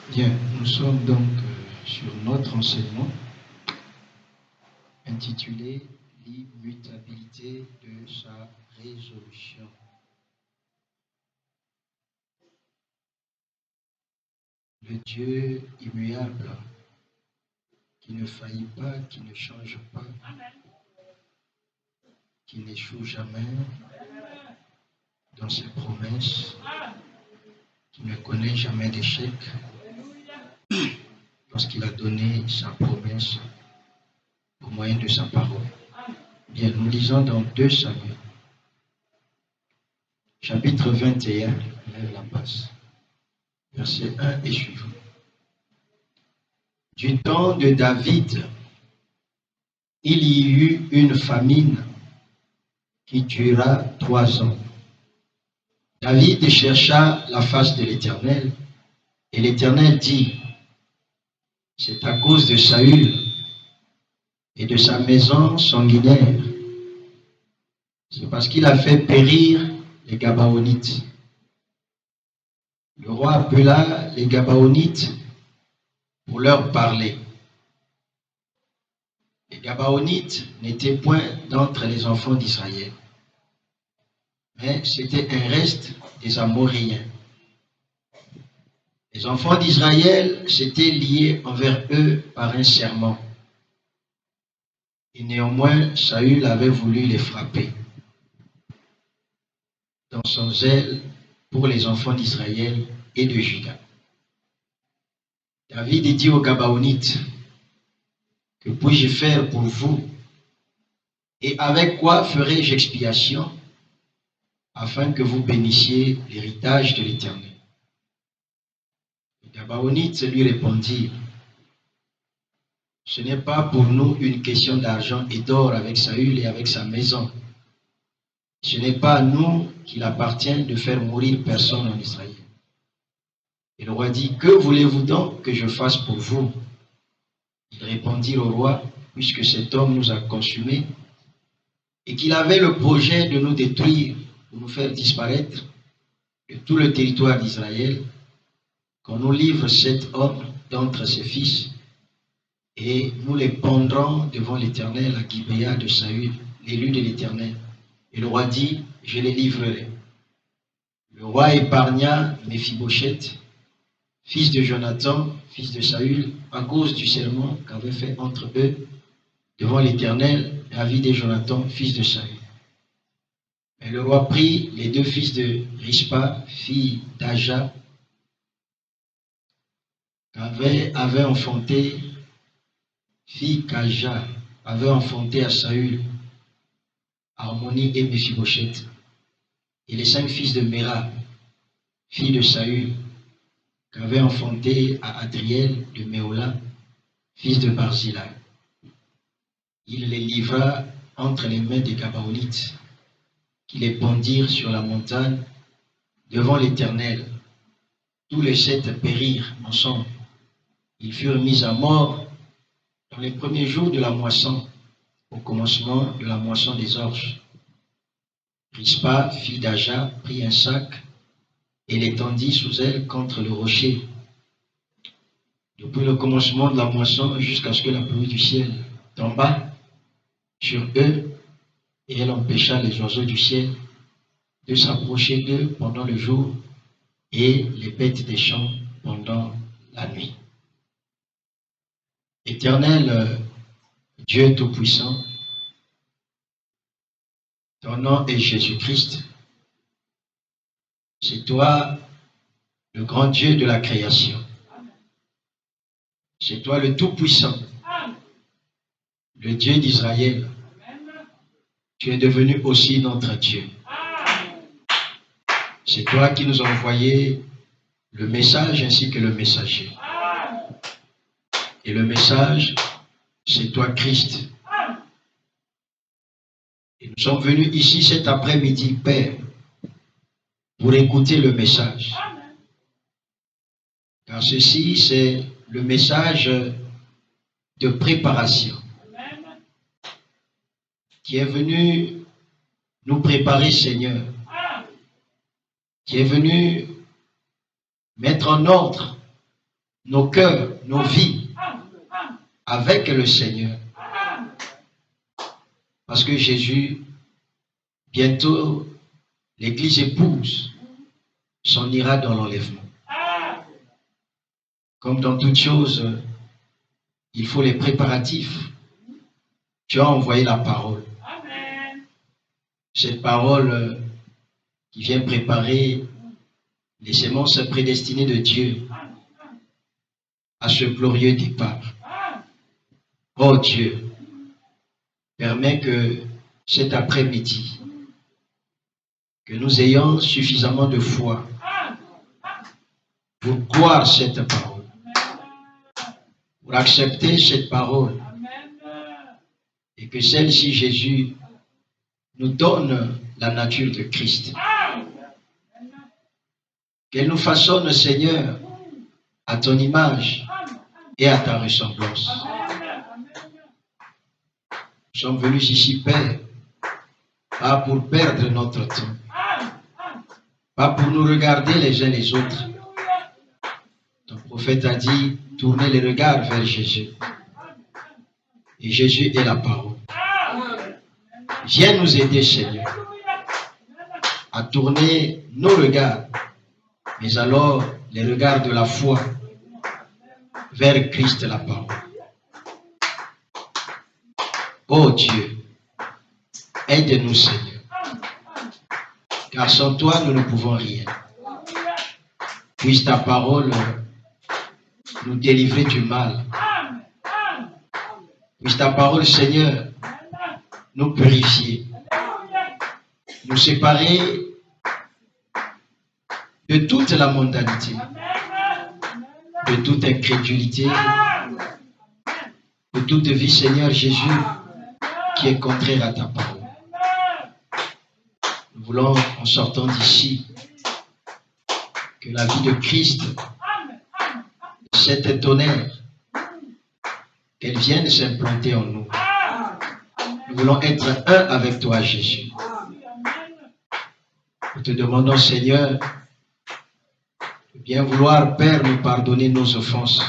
Bien, nous sommes donc sur notre enseignement intitulé L'immutabilité de sa résolution. Le Dieu immuable, qui ne faillit pas, qui ne change pas, qui n'échoue jamais dans ses promesses, qui ne connaît jamais d'échec, lorsqu'il a donné sa promesse au moyen de sa parole. Bien, nous lisons dans 2 Samuel, chapitre 21, lève la passe, verset 1 et suivant. Du temps de David, il y eut une famine qui dura 3 ans. David chercha la face de l'Éternel, et l'Éternel dit, c'est à cause de Saül et de sa maison sanguinaire. C'est parce qu'il a fait périr les Gabaonites. Le roi appela les Gabaonites pour leur parler. Les Gabaonites n'étaient point d'entre les enfants d'Israël, mais c'était un reste des Amoréens. Les enfants d'Israël s'étaient liés envers eux par un serment. Et néanmoins, Saül avait voulu les frapper dans son zèle pour les enfants d'Israël et de Juda. David dit aux Gabaonites, que puis-je faire pour vous? Et avec quoi ferai-je expiation afin que vous bénissiez l'héritage de l'Éternel? Les Gabaonites lui répondirent, ce n'est pas pour nous une question d'argent et d'or avec Saül et avec sa maison. Ce n'est pas à nous qu'il appartient de faire mourir personne en Israël. Et le roi dit, que voulez-vous donc que je fasse pour vous? Ils répondirent au roi, puisque cet homme nous a consumés et qu'il avait le projet de nous détruire, de nous faire disparaître de tout le territoire d'Israël, qu'on nous livre cet homme d'entre ses fils et nous les pendrons devant l'Éternel à Gibéa de Saül, l'élu de l'Éternel. Et le roi dit, je les livrerai. Le roi épargna Méphibosheth, fils de Jonathan, fils de Saül, à cause du serment qu'avait fait entre eux devant l'Éternel David et Jonathan, fils de Saül. Mais le roi prit les 2 fils de Rispa, fille d'Aja, qu'avait enfanté à Saül, Harmonie et Méphibosheth, et les 5 fils de Méra, fille de Saül, qu'avait enfanté à Adriel de Méola, fils de Barzillai. Il les livra entre les mains des Gabaonites, qui les pendirent sur la montagne devant l'Éternel. Tous les 7 périrent ensemble. Ils furent mis à mort dans les premiers jours de la moisson, au commencement de la moisson des orges. Rispa, fille d'Aja, prit un sac et l'étendit sous elle contre le rocher, depuis le commencement de la moisson jusqu'à ce que la pluie du ciel tomba sur eux, et elle empêcha les oiseaux du ciel de s'approcher d'eux pendant le jour et les bêtes des champs pendant la nuit. Éternel Dieu Tout-Puissant, ton nom est Jésus-Christ. C'est toi le grand Dieu de la création. C'est toi le Tout-Puissant, le Dieu d'Israël. Tu es devenu aussi notre Dieu. C'est toi qui nous as envoyé le message ainsi que le messager. Et le message, c'est toi Christ. Et nous sommes venus ici cet après-midi, Père, pour écouter le message. Car ceci, c'est le message de préparation qui est venu nous préparer, Seigneur, qui est venu mettre en ordre nos cœurs, nos vies avec le Seigneur. Parce que Jésus, bientôt, l'Église épouse s'en ira dans l'enlèvement. Comme dans toutes choses, il faut les préparatifs. Tu as envoyé la parole. Cette parole qui vient préparer les semences prédestinées de Dieu à ce glorieux départ. Oh Dieu, permets que cet après-midi, que nous ayons suffisamment de foi pour croire cette parole, pour accepter cette parole, et que celle-ci, Jésus, nous donne la nature de Christ. Qu'elle nous façonne, Seigneur, à ton image et à ta ressemblance. Nous sommes venus ici, Père, pas pour perdre notre temps, pas pour nous regarder les uns les autres. Ton prophète a dit, tournez les regards vers Jésus. Et Jésus est la parole. Viens nous aider, Seigneur, à tourner nos regards, mais alors les regards de la foi vers Christ la parole. Oh Dieu, aide-nous, Seigneur, car sans toi nous ne pouvons rien. Puisse ta parole nous délivrer du mal. Puisse ta parole, Seigneur, nous purifier, nous séparer de toute la mondanité, de toute incrédulité, de toute vie, Seigneur Jésus, qui est contraire à ta parole. Nous voulons, en sortant d'ici, que la vie de Christ, cet tonnerre, qu'elle vienne s'implanter en nous. Nous voulons être un avec toi, Jésus. Nous te demandons, Seigneur, de bien vouloir, Père, nous pardonner nos offenses.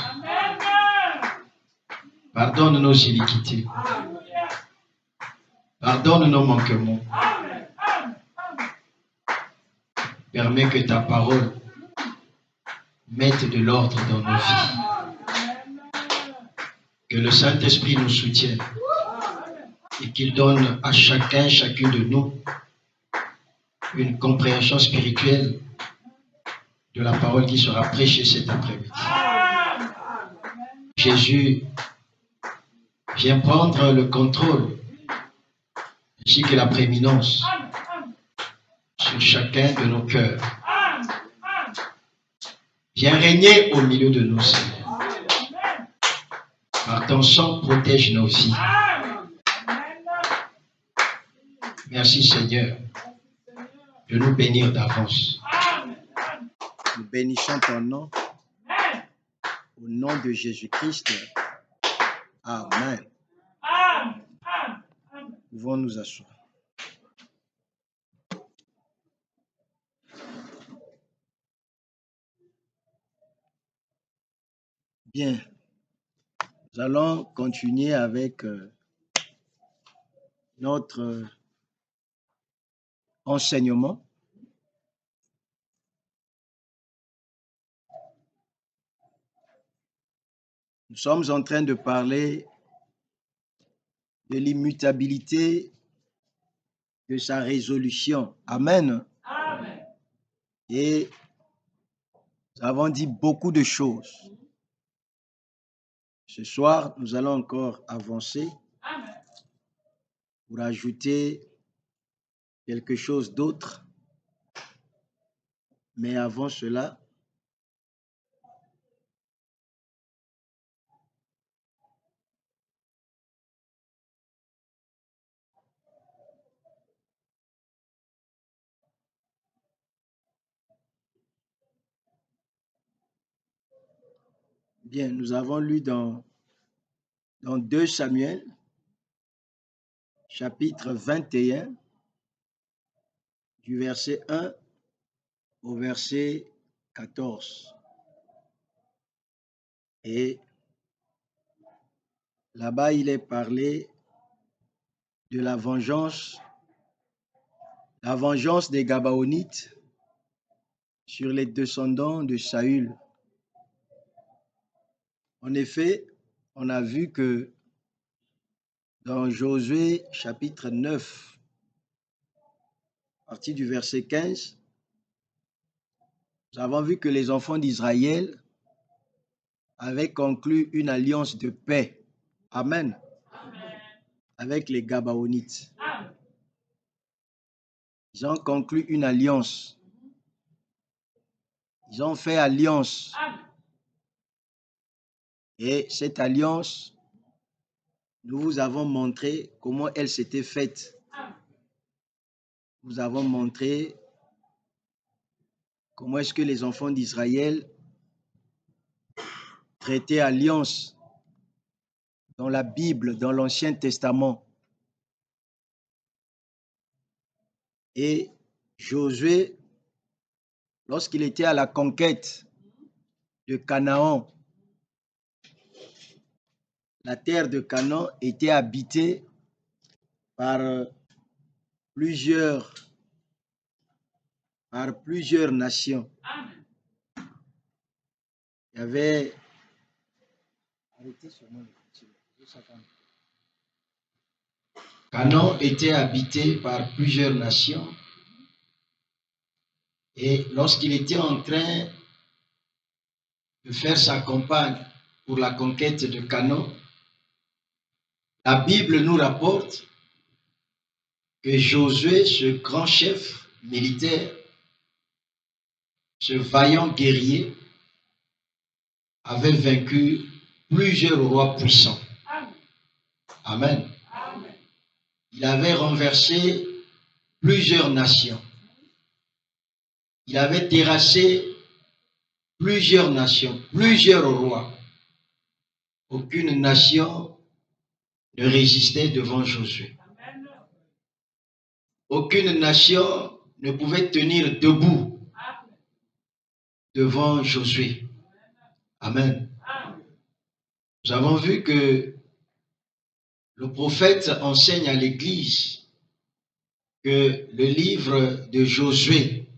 Pardonne nos iniquités. Pardonne nos manquements. Permets que ta parole mette de l'ordre dans nos vies. Que le Saint-Esprit nous soutienne et qu'il donne à chacun, chacune de nous, une compréhension spirituelle de la parole qui sera prêchée cet après-midi. Jésus, viens prendre le contrôle ainsi que la prééminence sur chacun de nos cœurs. Viens régner au milieu de nous, Seigneur. Par ton sang, protège nos vies. Merci, Seigneur, de nous bénir d'avance. Nous bénissons ton nom. Au nom de Jésus-Christ. Amen. Nous pouvons nous asseoir. Bien. Nous allons continuer avec notre enseignement. Nous sommes en train de parler de l'immutabilité de sa résolution. Amen. Amen. Et nous avons dit beaucoup de choses. Ce soir, nous allons encore avancer pour ajouter quelque chose d'autre. Mais avant cela, bien, nous avons lu dans 2 Samuel, chapitre 21, du verset 1 au verset 14. Et là-bas, il est parlé de la vengeance des Gabaonites sur les descendants de Saül. En effet, on a vu que dans Josué chapitre 9, à partir du verset 15, nous avons vu que les enfants d'Israël avaient conclu une alliance de paix. Amen. Avec les Gabaonites. Ils ont conclu une alliance. Ils ont fait alliance. Et cette alliance, nous vous avons montré comment elle s'était faite. Nous avons montré comment est-ce que les enfants d'Israël traitaient alliance dans la Bible, dans l'Ancien Testament. Et Josué, lorsqu'il était à la conquête de Canaan, la terre de Canaan était habitée par plusieurs nations. Il y avait... Canaan était habité par plusieurs nations. Et lorsqu'il était en train de faire sa campagne pour la conquête de Canaan, la Bible nous rapporte que Josué, ce grand chef militaire, ce vaillant guerrier, avait vaincu plusieurs rois puissants. Amen. Il avait renversé plusieurs nations. Il avait terrassé plusieurs nations, plusieurs rois. Aucune nation ne résistait devant Josué. Aucune nation ne pouvait tenir debout devant Josué. Amen. Nous avons vu que le prophète enseigne à l'Église que le livre de Josué,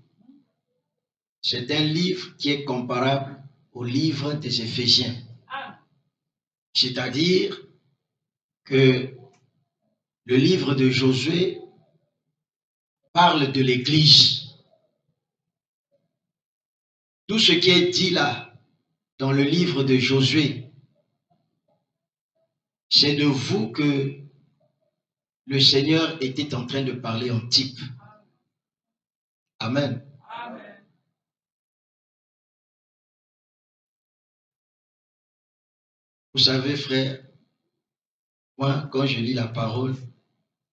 c'est un livre qui est comparable au livre des Éphésiens. C'est-à-dire que le livre de Josué parle de l'Église. Tout ce qui est dit là, dans le livre de Josué, c'est de vous que le Seigneur était en train de parler en type. Amen. Vous savez, frère, moi, quand je lis la parole,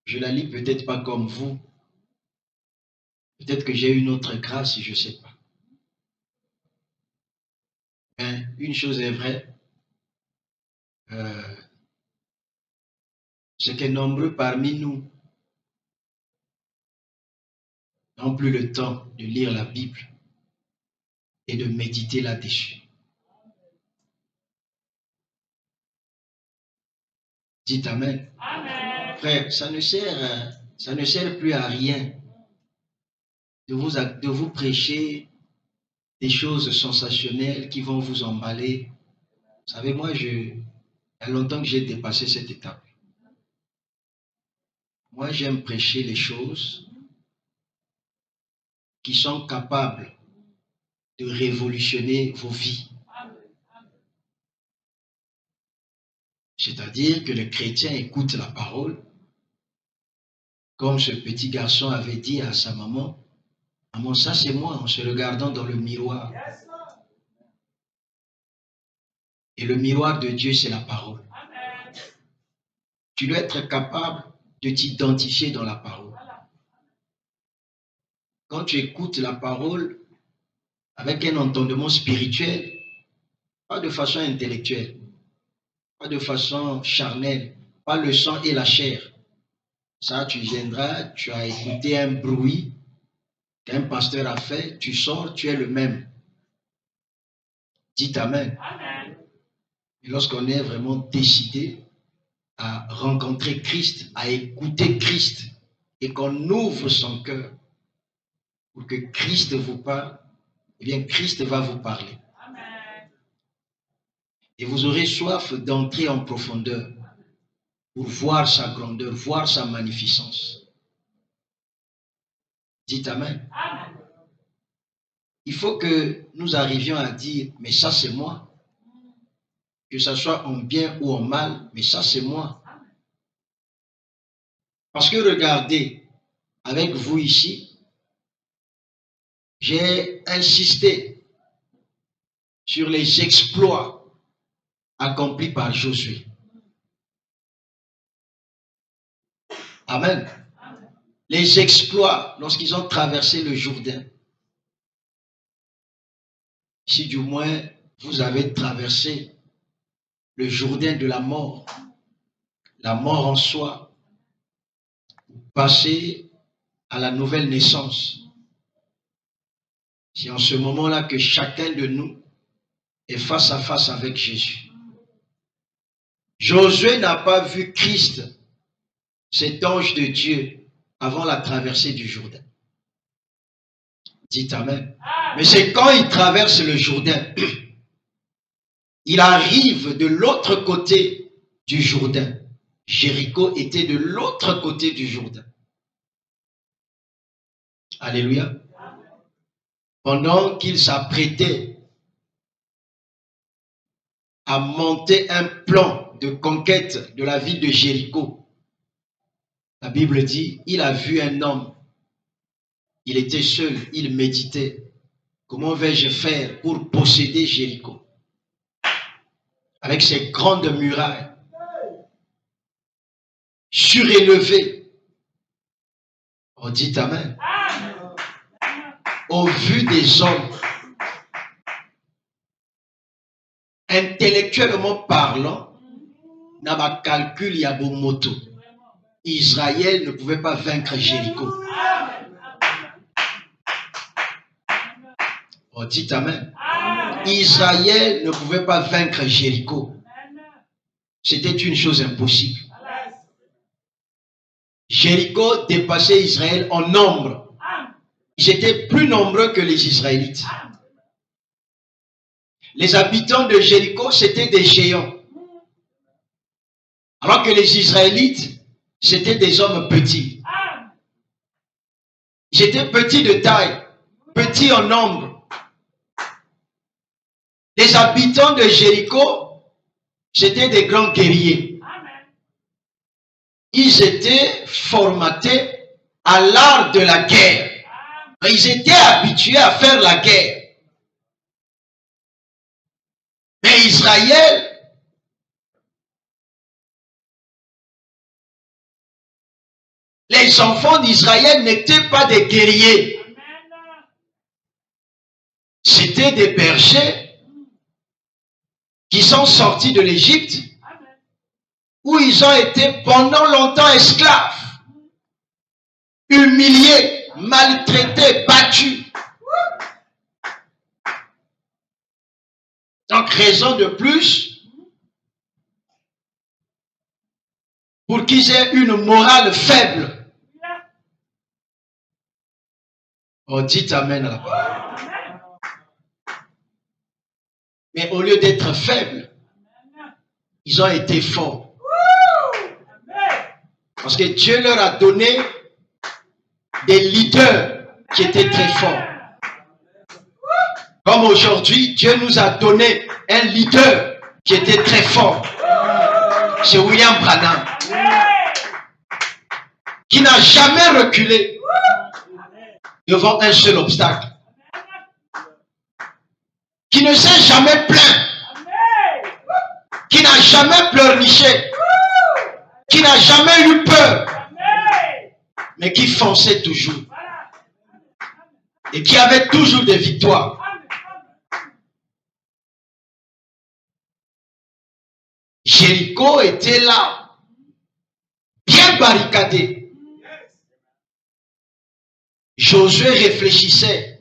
je la lis peut-être pas comme vous. Peut-être que j'ai une autre grâce, je ne sais pas. Mais une chose est vraie, c'est que nombreux parmi nous n'ont plus le temps de lire la Bible et de méditer là-dessus. Dites Amen. Amen. Frère, ça ne sert plus à rien de vous prêcher des choses sensationnelles qui vont vous emballer. Vous savez, moi, il y a longtemps que j'ai dépassé cette étape. Moi, j'aime prêcher les choses qui sont capables de révolutionner vos vies. C'est-à-dire que le chrétien écoute la parole, comme ce petit garçon avait dit à sa maman, « Maman, ça c'est moi », en se regardant dans le miroir. Et le miroir de Dieu, c'est la parole. Tu dois être capable de t'identifier dans la parole. Quand tu écoutes la parole avec un entendement spirituel, pas de façon intellectuelle, pas de façon charnelle, pas le sang et la chair. Ça, tu viendras, tu as écouté un bruit qu'un pasteur a fait, tu sors, tu es le même. Dites Amen. Amen. Et lorsqu'on est vraiment décidé à rencontrer Christ, à écouter Christ, et qu'on ouvre son cœur pour que Christ vous parle, eh bien Christ va vous parler. Amen. Et vous aurez soif d'entrer en profondeur pour voir sa grandeur, voir sa magnificence. Dites Amen. Amen. Il faut que nous arrivions à dire, mais ça c'est moi. Que ce soit en bien ou en mal, mais ça c'est moi. Parce que regardez, avec vous ici, j'ai insisté sur les exploits accomplis par Josué. Amen. Les exploits lorsqu'ils ont traversé le Jourdain. Si du moins vous avez traversé le Jourdain de la mort en soi, passez à la nouvelle naissance. C'est en ce moment-là que chacun de nous est face à face avec Jésus. Josué n'a pas vu Christ, cet ange de Dieu, avant la traversée du Jourdain. Dites Amen. Mais c'est quand il traverse le Jourdain, il arrive de l'autre côté du Jourdain. Jéricho était de l'autre côté du Jourdain. Alléluia. Pendant qu'il s'apprêtait à monter un plan de conquête de la ville de Jéricho, la Bible dit, il a vu un homme. Il était seul, il méditait. Comment vais-je faire pour posséder Jéricho? Avec ses grandes murailles, surélevées. On dit Amen. Au vu des hommes, intellectuellement parlant, n'a pas calcul Yabomoto. Israël ne pouvait pas vaincre Jéricho. On dit Amen. Israël ne pouvait pas vaincre Jéricho. C'était une chose impossible. Jéricho dépassait Israël en nombre. Ils étaient plus nombreux que les Israélites. Les habitants de Jéricho, c'était des géants. Alors que les Israélites, c'était des hommes petits. Ils étaient petits de taille, petits en nombre. Les habitants de Jéricho, c'était des grands guerriers. Ils étaient formatés à l'art de la guerre. Ils étaient habitués à faire la guerre. Mais Israël, les enfants d'Israël n'étaient pas des guerriers. C'était des bergers qui sont sortis de l'Égypte, où ils ont été pendant longtemps esclaves, humiliés, maltraités, battus. Donc, raison de plus pour qu'ils aient une morale faible. On dit Amen à la parole. Mais au lieu d'être faibles, ils ont été forts. Parce que Dieu leur a donné des leaders qui étaient très forts. Comme aujourd'hui, Dieu nous a donné un leader qui était très fort. C'est William Branham. Qui n'a jamais reculé devant un seul obstacle. Qui ne s'est jamais plaint. Qui n'a jamais pleurniché. Qui n'a jamais eu peur. Mais qui fonçait toujours. Et qui avait toujours des victoires. Jéricho était là, bien barricadé. Josué réfléchissait.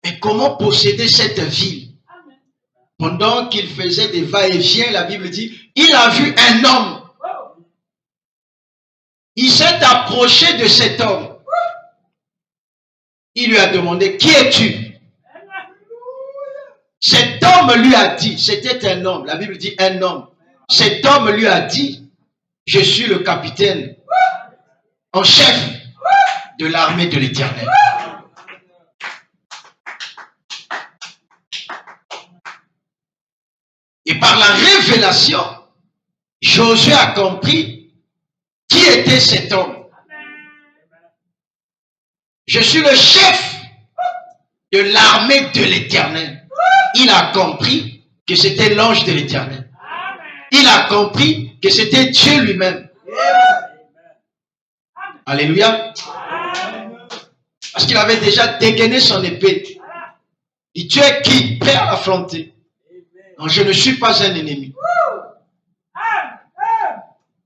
Mais comment posséder cette ville? pendant qu'il faisait des va-et-vient, la Bible dit, il a vu un homme. Il s'est approché de cet homme. Il lui a demandé, qui es-tu? Cet homme lui a dit, c'était un homme, la Bible dit un homme. Cet homme lui a dit, je suis le capitaine en chef de l'armée de l'Éternel. Et par la révélation, Josué a compris qui était cet homme. Je suis le chef de l'armée de l'Éternel. Il a compris que c'était l'ange de l'Éternel. Il a compris que c'était Dieu lui-même. Alléluia. Parce qu'il avait déjà dégainé son épée. Il dit, tu es qui? Prêt à affronter. Non, je ne suis pas un ennemi.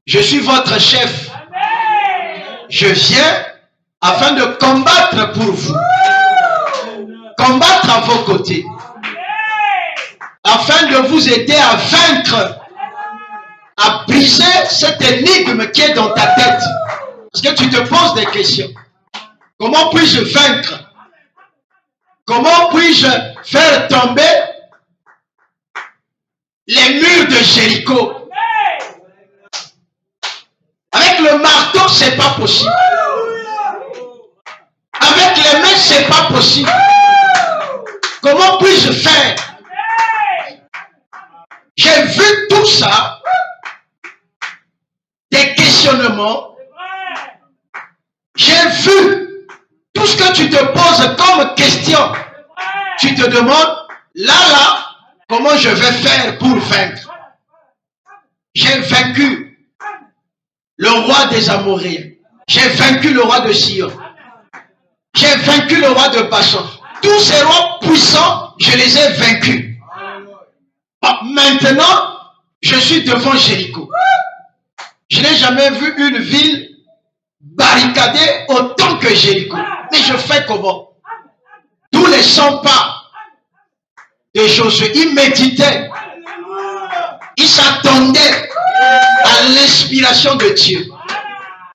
Je suis votre chef. Je viens afin de combattre pour vous. Combattre à vos côtés. Afin de vous aider à vaincre. À briser cette énigme qui est dans ta tête. Parce que tu te poses des questions. Comment puis-je vaincre? Comment puis-je faire tomber les murs de Jéricho? Avec le marteau, c'est pas possible. Avec les mains, c'est pas possible. Comment puis-je faire? J'ai vu tout ça, des questionnements. J'ai vu tout ce que tu te poses comme question. Tu te demandes, là, comment je vais faire pour vaincre? J'ai vaincu le roi des Amoréens. J'ai vaincu le roi de Sion. J'ai vaincu le roi de Bashan. Tous ces rois puissants, je les ai vaincus. Maintenant, je suis devant Jéricho. Je n'ai jamais vu une ville barricadée autant que Jéricho. Mais je fais comment? Tous les 100 pas de Josué, il méditait. Il s'attendait à l'inspiration de Dieu.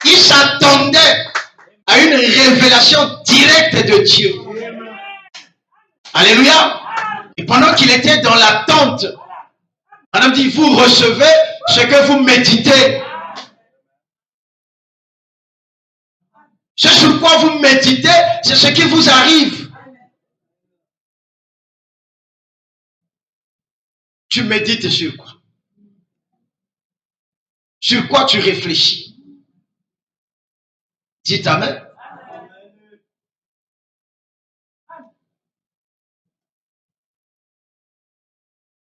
Il s'attendait à une révélation directe de Dieu. Alléluia. Et pendant qu'il était dans l'attente, madame dit, vous recevez ce que vous méditez. Ce sur quoi vous méditez, c'est ce qui vous arrive. Tu médites sur quoi? Sur quoi tu réfléchis? Dites Amen.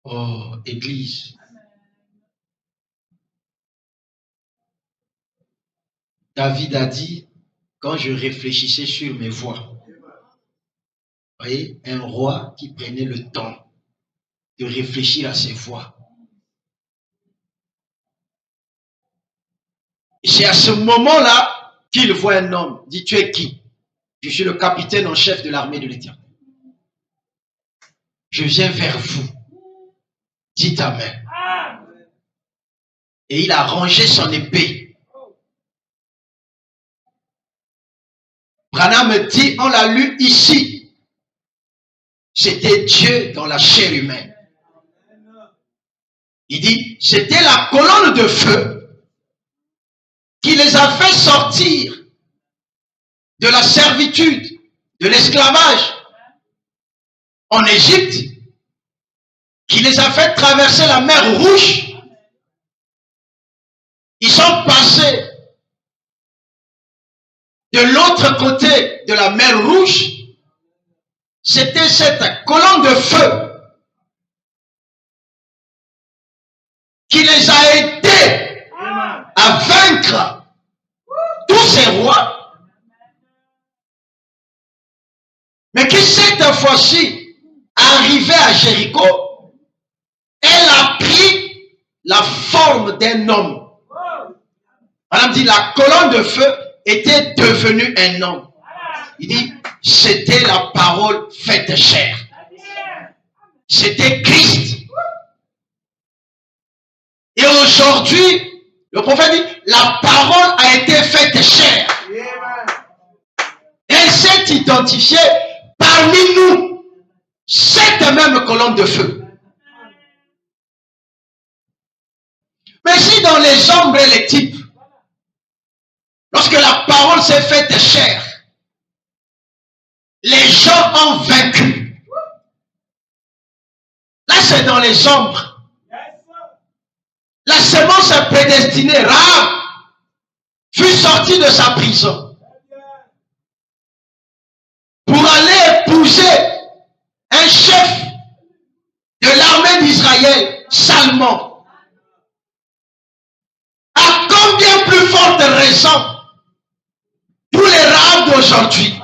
Oh, Église. David a dit, quand je réfléchissais sur mes voies, vous voyez, un roi qui prenait le temps de réfléchir à ses voies. Et c'est à ce moment-là qu'il voit un homme. Dit, tu es qui? Je suis le capitaine en chef de l'armée de l'Éternel. Je viens vers vous. Dites Amen. Et il a rangé son épée. Branham dit, on l'a lu ici. C'était Dieu dans la chair humaine. Il dit, c'était la colonne de feu qui les a fait sortir de la servitude, de l'esclavage en Égypte, qui les a fait traverser la mer Rouge. Ils sont passés de l'autre côté de la mer Rouge. C'était cette colonne de feu qui les a aidés à vaincre tous ces rois. Mais qui cette fois-ci, arrivé à Jéricho, elle a pris la forme d'un homme. Madame dit, la colonne de feu était devenue un homme. Il dit, c'était la parole faite chair. C'était Christ. aujourd'hui, le prophète dit, la parole a été faite chair. Elle s'est identifiée parmi nous, cette même colonne de feu. Mais si dans les ombres et les types, lorsque la parole s'est faite chair, les gens ont vaincu. Là, c'est dans les ombres. La semence prédestinée, Rahab, fut sortie de sa prison pour aller épouser un chef de l'armée d'Israël, Salmon. À combien plus forte raison tous les Rahab d'aujourd'hui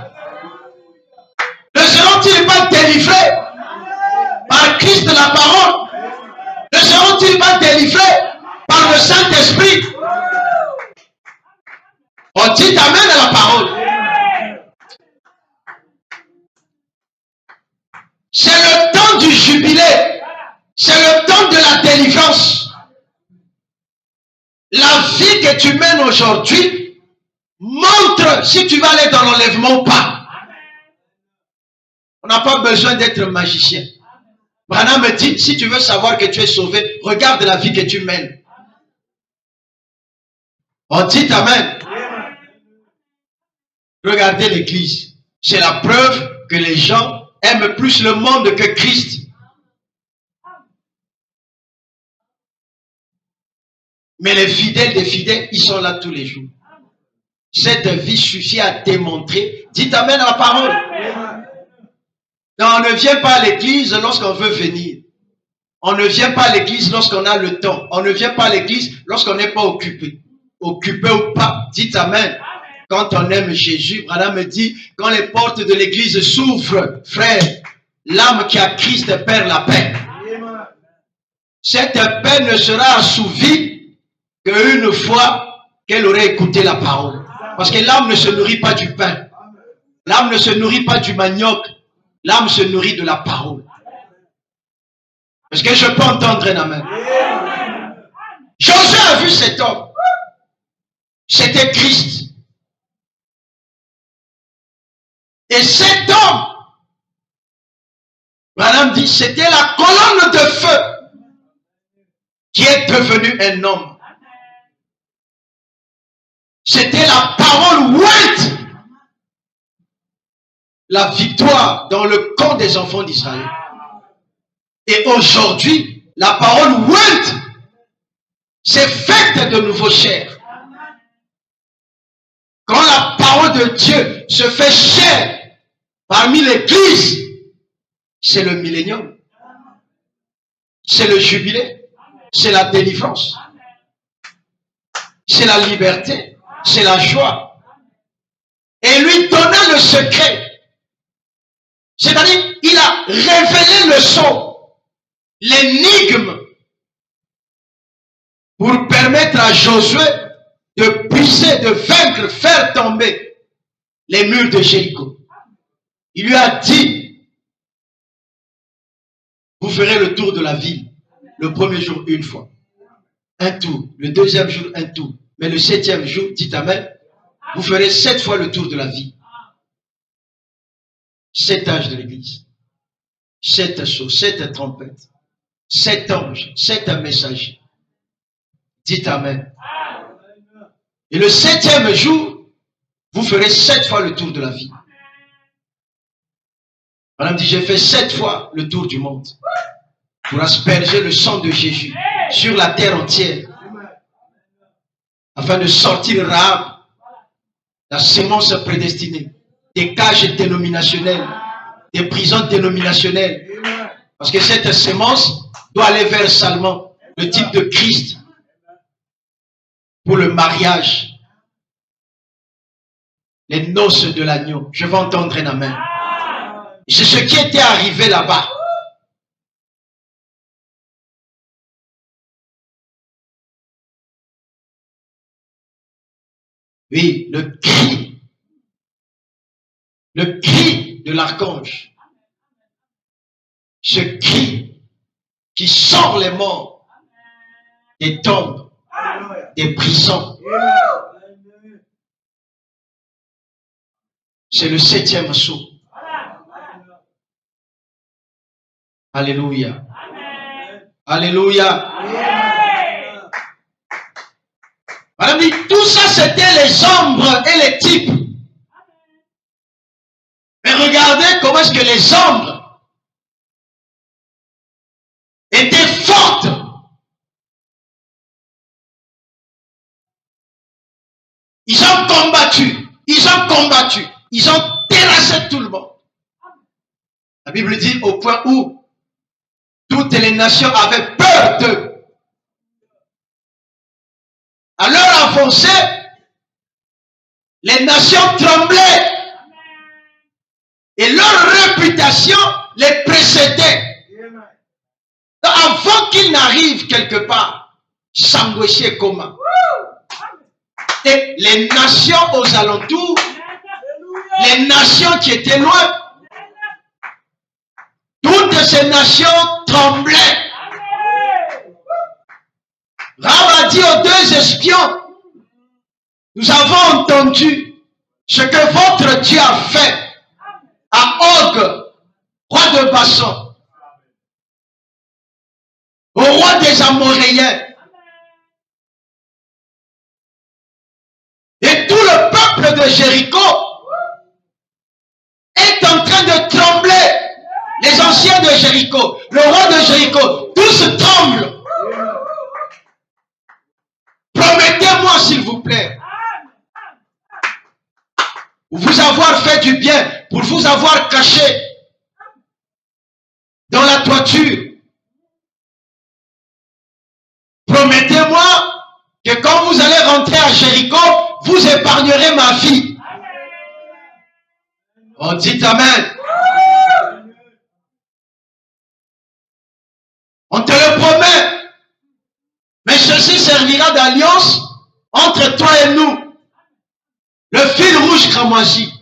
ne seront-ils pas délivrés par Christ de la parole? Ne seront-ils pas délivrés par le Saint-Esprit? On dit amen à la parole. C'est le temps du jubilé. C'est le temps de la délivrance. La vie que tu mènes aujourd'hui montre si tu vas aller dans l'enlèvement ou pas. On n'a pas besoin d'être magicien. Branham me dit, si tu veux savoir que tu es sauvé, regarde la vie que tu mènes. On dit amen. Regardez l'église. C'est la preuve que les gens aiment plus le monde que Christ. Mais les fidèles des fidèles, ils sont là tous les jours. Cette vie suffit à démontrer. Dites amen à la parole. Non, on ne vient pas à l'église lorsqu'on veut venir. On ne vient pas à l'église lorsqu'on a le temps. On ne vient pas à l'église lorsqu'on n'est pas occupé. Occupé ou pas, dites amen. Quand on aime Jésus, Branham me dit, quand les portes de l'église s'ouvrent, frère, l'âme qui a Christ perd la paix. Cette paix ne sera assouvie qu'une fois qu'elle aurait écouté la parole. Parce que l'âme ne se nourrit pas du pain. L'âme ne se nourrit pas du manioc. L'âme se nourrit de la parole. Est-ce que je peux entendre un amen? Josué a vu cet homme. C'était Christ. Et cet homme, Madame dit, c'était la colonne de feu qui est devenue un homme. C'était la parole ointe. La victoire dans le camp des enfants d'Israël. Et aujourd'hui, la parole ointe s'est faite de nouveau chair. Quand la parole de Dieu se fait chair parmi l'église, c'est le millénium. C'est le jubilé. C'est la délivrance. C'est la liberté. C'est la joie. Et lui donna le secret. C'est-à-dire, il a révélé le son, l'énigme, pour permettre à Josué de puiser, de vaincre, faire tomber les murs de Jéricho. Il lui a dit, vous ferez le tour de la ville, le premier jour une fois, un tour, le deuxième jour un tour, mais le septième jour, dites amen, vous ferez 7 fois le tour de la ville. 7 âges de l'église, 7 sceaux, 7 trompettes, 7 anges, 7 messagers. Dites amen. Et le 7e jour, vous ferez 7 fois le tour de la vie. Madame dit, j'ai fait 7 fois le tour du monde pour asperger le sang de Jésus sur la terre entière afin de sortir Rahab, la sémence prédestinée, des cages dénominationnelles, des prisons dénominationnelles. Parce que cette sémence doit aller vers Salmon, le type de Christ, pour le mariage, les noces de l'agneau. Je vais entendre un amen. C'est ce qui était arrivé là-bas. Oui, le cri de l'archange, ce cri qui sort les morts des tombes des prisons. C'est le 7e sceau. Alléluia. Alléluia. Madame dit, tout ça c'était les ombres et les types. Mais regardez comment est-ce que les ombres étaient fortes. Ils ont combattu, ils ont terrassé tout le monde. La Bible dit au point où toutes les nations avaient peur d'eux. À leur avancée, les nations tremblaient et leur réputation les précédait. Donc, avant qu'ils n'arrivent quelque part, Sangweshi comment? Et les nations aux alentours, les nations qui étaient loin, toutes ces nations tremblaient. Rav a dit aux 2 espions, nous avons entendu ce que votre Dieu a fait à Og, roi de Bassan, au roi des Amoréens. Et tout le peuple de Jéricho est en train de trembler. Les anciens de Jéricho, le roi de Jéricho, tous tremblent. Promettez-moi, s'il vous plaît, pour vous avoir fait du bien, pour vous avoir caché dans la toiture. Promettez-moi que quand vous allez rentrer à Jéricho, vous épargnerez ma vie. On dit Amen. On te le promet. Mais ceci servira d'alliance entre toi et nous. Le fil rouge cramoisi,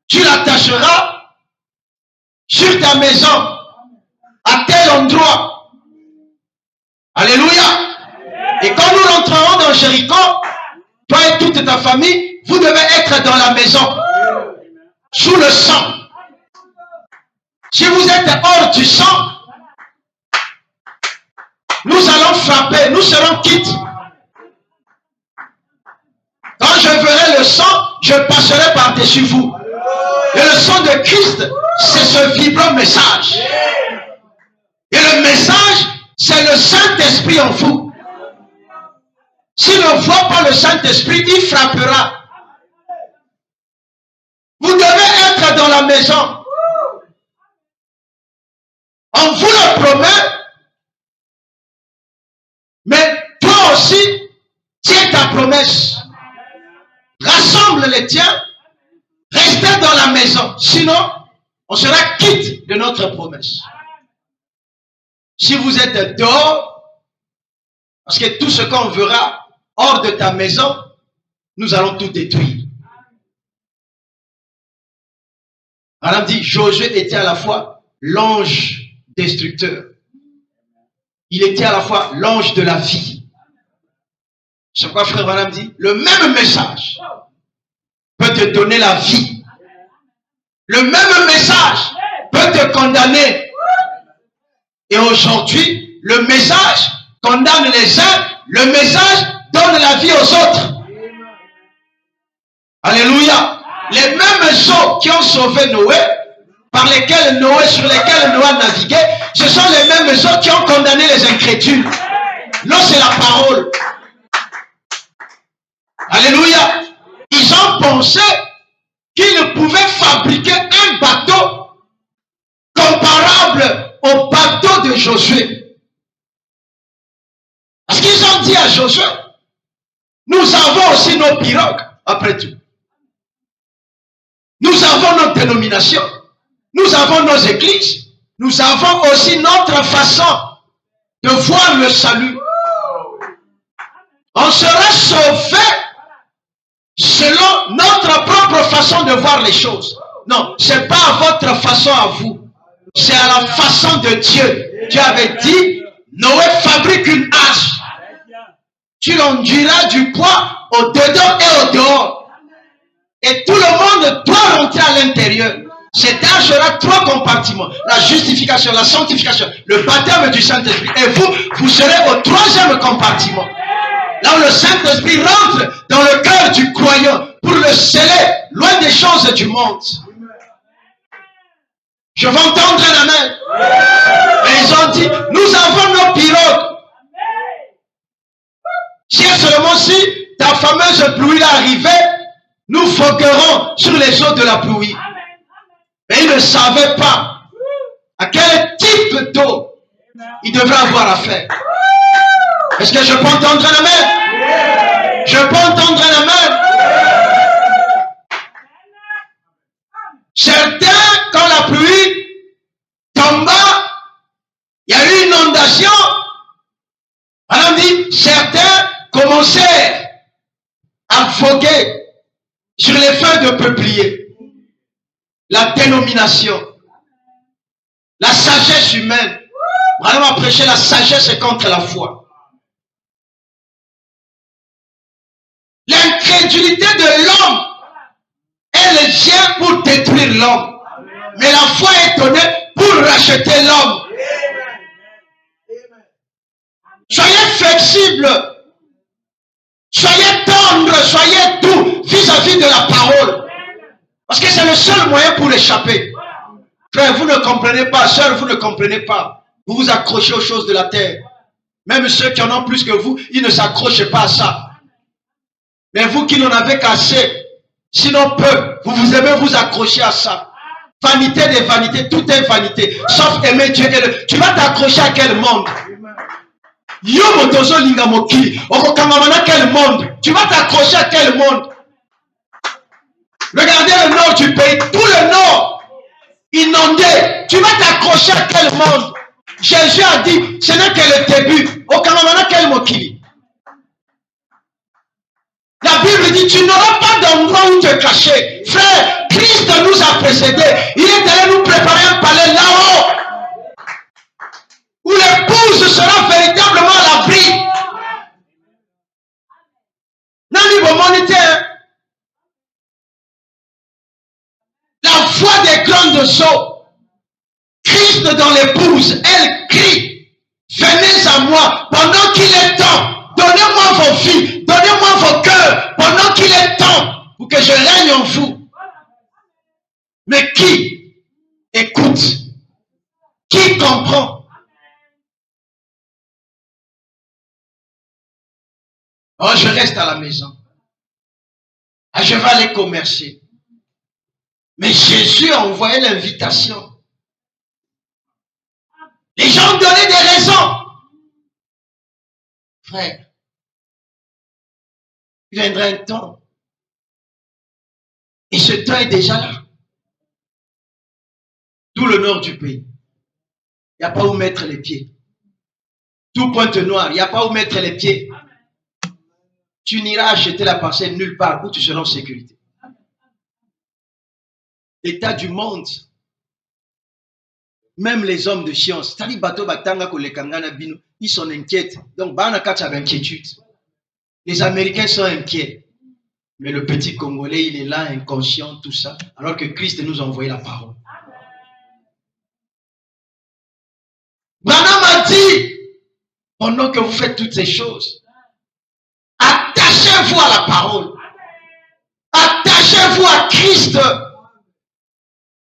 tu l'attacheras sur ta maison, à tel endroit. Alléluia. Et quand nous rentrerons dans Jéricho, toi et toute ta famille, vous devez être dans la maison, sous le sang. Si vous êtes hors du sang, nous allons frapper, nous serons quittes. Quand je verrai le sang, je passerai par-dessus vous. Et le sang de Christ, c'est ce vibrant message. Et le message, c'est le Saint-Esprit en vous. S'il ne voit pas le Saint-Esprit, il frappera. Vous devez être dans la maison. On vous le promet. Mais toi aussi, tiens ta promesse. Rassemble les tiens. Restez dans la maison. Sinon, on sera quitte de notre promesse. Si vous êtes dehors, parce que tout ce qu'on verra hors de ta maison, nous allons tout détruire. Madame dit, Josué était à la fois l'ange destructeur. Il était à la fois l'ange de la vie. C'est quoi frère madame dit? Le même message peut te donner la vie. Le même message peut te condamner. Et aujourd'hui, le message condamne les uns, le message donne la vie aux autres. Alléluia. Les mêmes eaux qui ont sauvé Noé, sur lesquelles Noé naviguait, ce sont les mêmes eaux qui ont condamné les incrédules. L'eau, c'est la parole. Alléluia. Ils ont pensé qu'ils pouvaient fabriquer un bateau comparable au bateau de Josué. Parce qu'ils ont dit à Josué, nous avons aussi nos pirogues, après tout. Nous avons nos dénominations. Nous avons nos églises. Nous avons aussi notre façon de voir le salut. On sera sauvé selon notre propre façon de voir les choses. Non, ce n'est pas à votre façon à vous. C'est à la façon de Dieu. Dieu avait dit, Noé fabrique une hache. tu enduiras du poids au dedans et au dehors. Et tout le monde doit rentrer à l'intérieur. Cette arche aura 3 compartiments. La justification, la sanctification, le baptême du Saint-Esprit. Et vous serez au 3e compartiment. Là où le Saint-Esprit rentre dans le cœur du croyant pour le sceller loin des choses du monde. Je vais entendre un amen. Et ils ont dit, nous avons nos pirogues. Si seulement si ta fameuse pluie est arrivée, nous foguerons sur les eaux de la pluie. Mais ils ne savaient pas à quel type d'eau ils devraient avoir affaire. Est-ce que je peux entendre un amen? Je peux entendre un amen? Certains, quand la pluie tomba, il y a eu une inondation. On dit, certains commencèrent à voguer sur les feuilles de peuplier. La dénomination, la sagesse humaine. Vraiment à prêcher la sagesse contre la foi. L'incrédulité de l'homme, elle vient pour détruire l'homme. Mais la foi est donnée pour racheter l'homme. Soyez flexibles. Soyez tendres, soyez doux vis-à-vis de la parole. Parce que c'est le seul moyen pour échapper. Frère, vous ne comprenez pas. Sœur, vous ne comprenez pas. Vous vous accrochez aux choses de la terre. Même ceux qui en ont plus que vous, ils ne s'accrochent pas à ça. Mais vous qui n'en avez qu'assez, sinon peu, vous aimez vous accrocher à ça. Vanité des vanités, tout est vanité. Sauf aimer Dieu. Tu vas t'accrocher à quel monde? Quel monde? Tu vas t'accrocher à quel monde? Regardez le nord du pays, tout le nord inondé. Tu vas t'accrocher à quel monde? Jésus a dit, ce n'est que le début. La Bible dit, tu n'auras pas d'endroit où te cacher. Frère, Christ nous a précédés. Il est allé nous préparer un palais là-haut, où l'épouse sera véritablement à l'abri. Nani Bomonité, la voix des grandes eaux, Christ dans l'épouse, elle crie, venez à moi pendant qu'il est temps, donnez-moi vos vies, donnez-moi vos cœurs, pendant qu'il est temps, pour que je règne en vous. Mais qui écoute? Qui comprend? Oh, je reste à la maison. Ah, je vais aller commercer. Mais Jésus a envoyé l'invitation. Les gens donnaient des raisons. Frère, il viendra un temps. Et ce temps est déjà là. Tout le nord du pays. Il n'y a pas où mettre les pieds. Tout Pointe-Noire, il n'y a pas où mettre les pieds. Tu n'iras acheter la parcelle nulle part où tu seras en sécurité. L'état du monde, même les hommes de science, ils sont inquiets. Donc, inquiétude. Les Américains sont inquiets. Mais le petit Congolais, il est là, inconscient, tout ça, alors que Christ nous a envoyé la parole. Branham a dit, pendant que vous faites toutes ces choses, attachez-vous à la parole. Attachez-vous à Christ.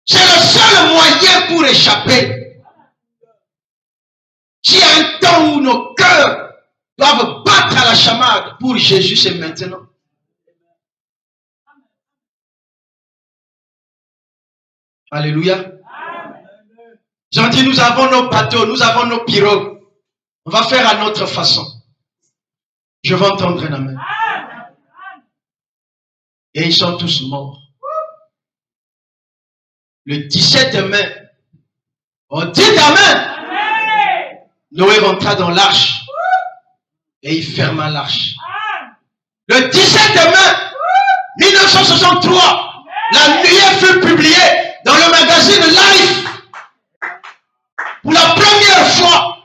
C'est le seul moyen pour échapper. S'il y a un temps où nos cœurs doivent battre à la chamade pour Jésus, c'est maintenant. Alléluia. J'en dis, nous avons nos bateaux, nous avons nos pirogues. On va faire à notre façon. Je vais entendre un amen. Et ils sont tous morts. Le 17 mai, on dit amen. Noé rentra dans l'arche et il ferma l'arche. Le 17 mai 1963, la nuée fut publiée dans le magazine Life. Pour la première fois,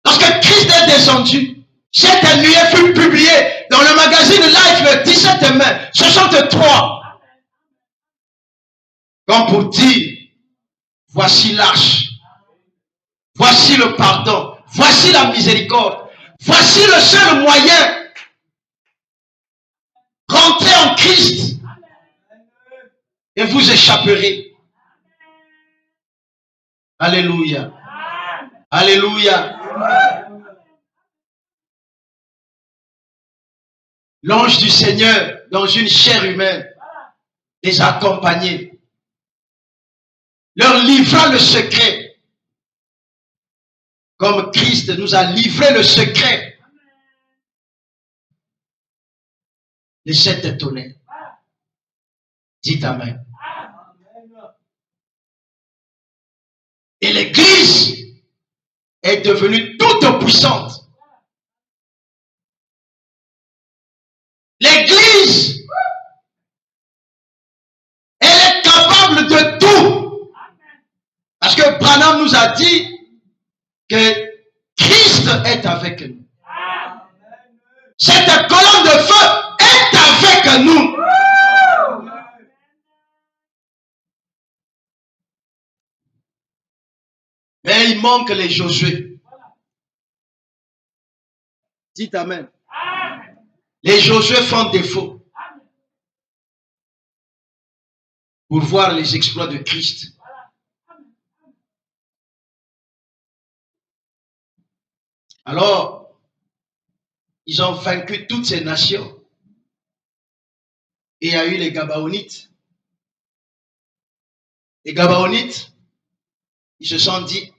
lorsque Christ est descendu, Cette nuée fut publiée dans le magazine Life le 17 mai 63. Comme pour dire, voici l'arche, voici le pardon, voici la miséricorde, voici le seul moyen. Rentrez en Christ et vous échapperez. Alléluia. Alléluia. L'ange du Seigneur, dans une chair humaine, les accompagnait, leur livra le secret, comme Christ nous a livré le secret de cet tonnerre. Dites Amen. Et l'Église est devenue toute puissante. L'Église, elle est capable de tout. Parce que Branham nous a dit que Christ est avec nous. Cette colonne de feu est avec nous. Mais il manque les Josué. Dites Amen. Les Josué font défaut pour voir les exploits de Christ. Alors, ils ont vaincu toutes ces nations. Et il y a eu les Gabaonites. Les Gabaonites, ils se sont dit,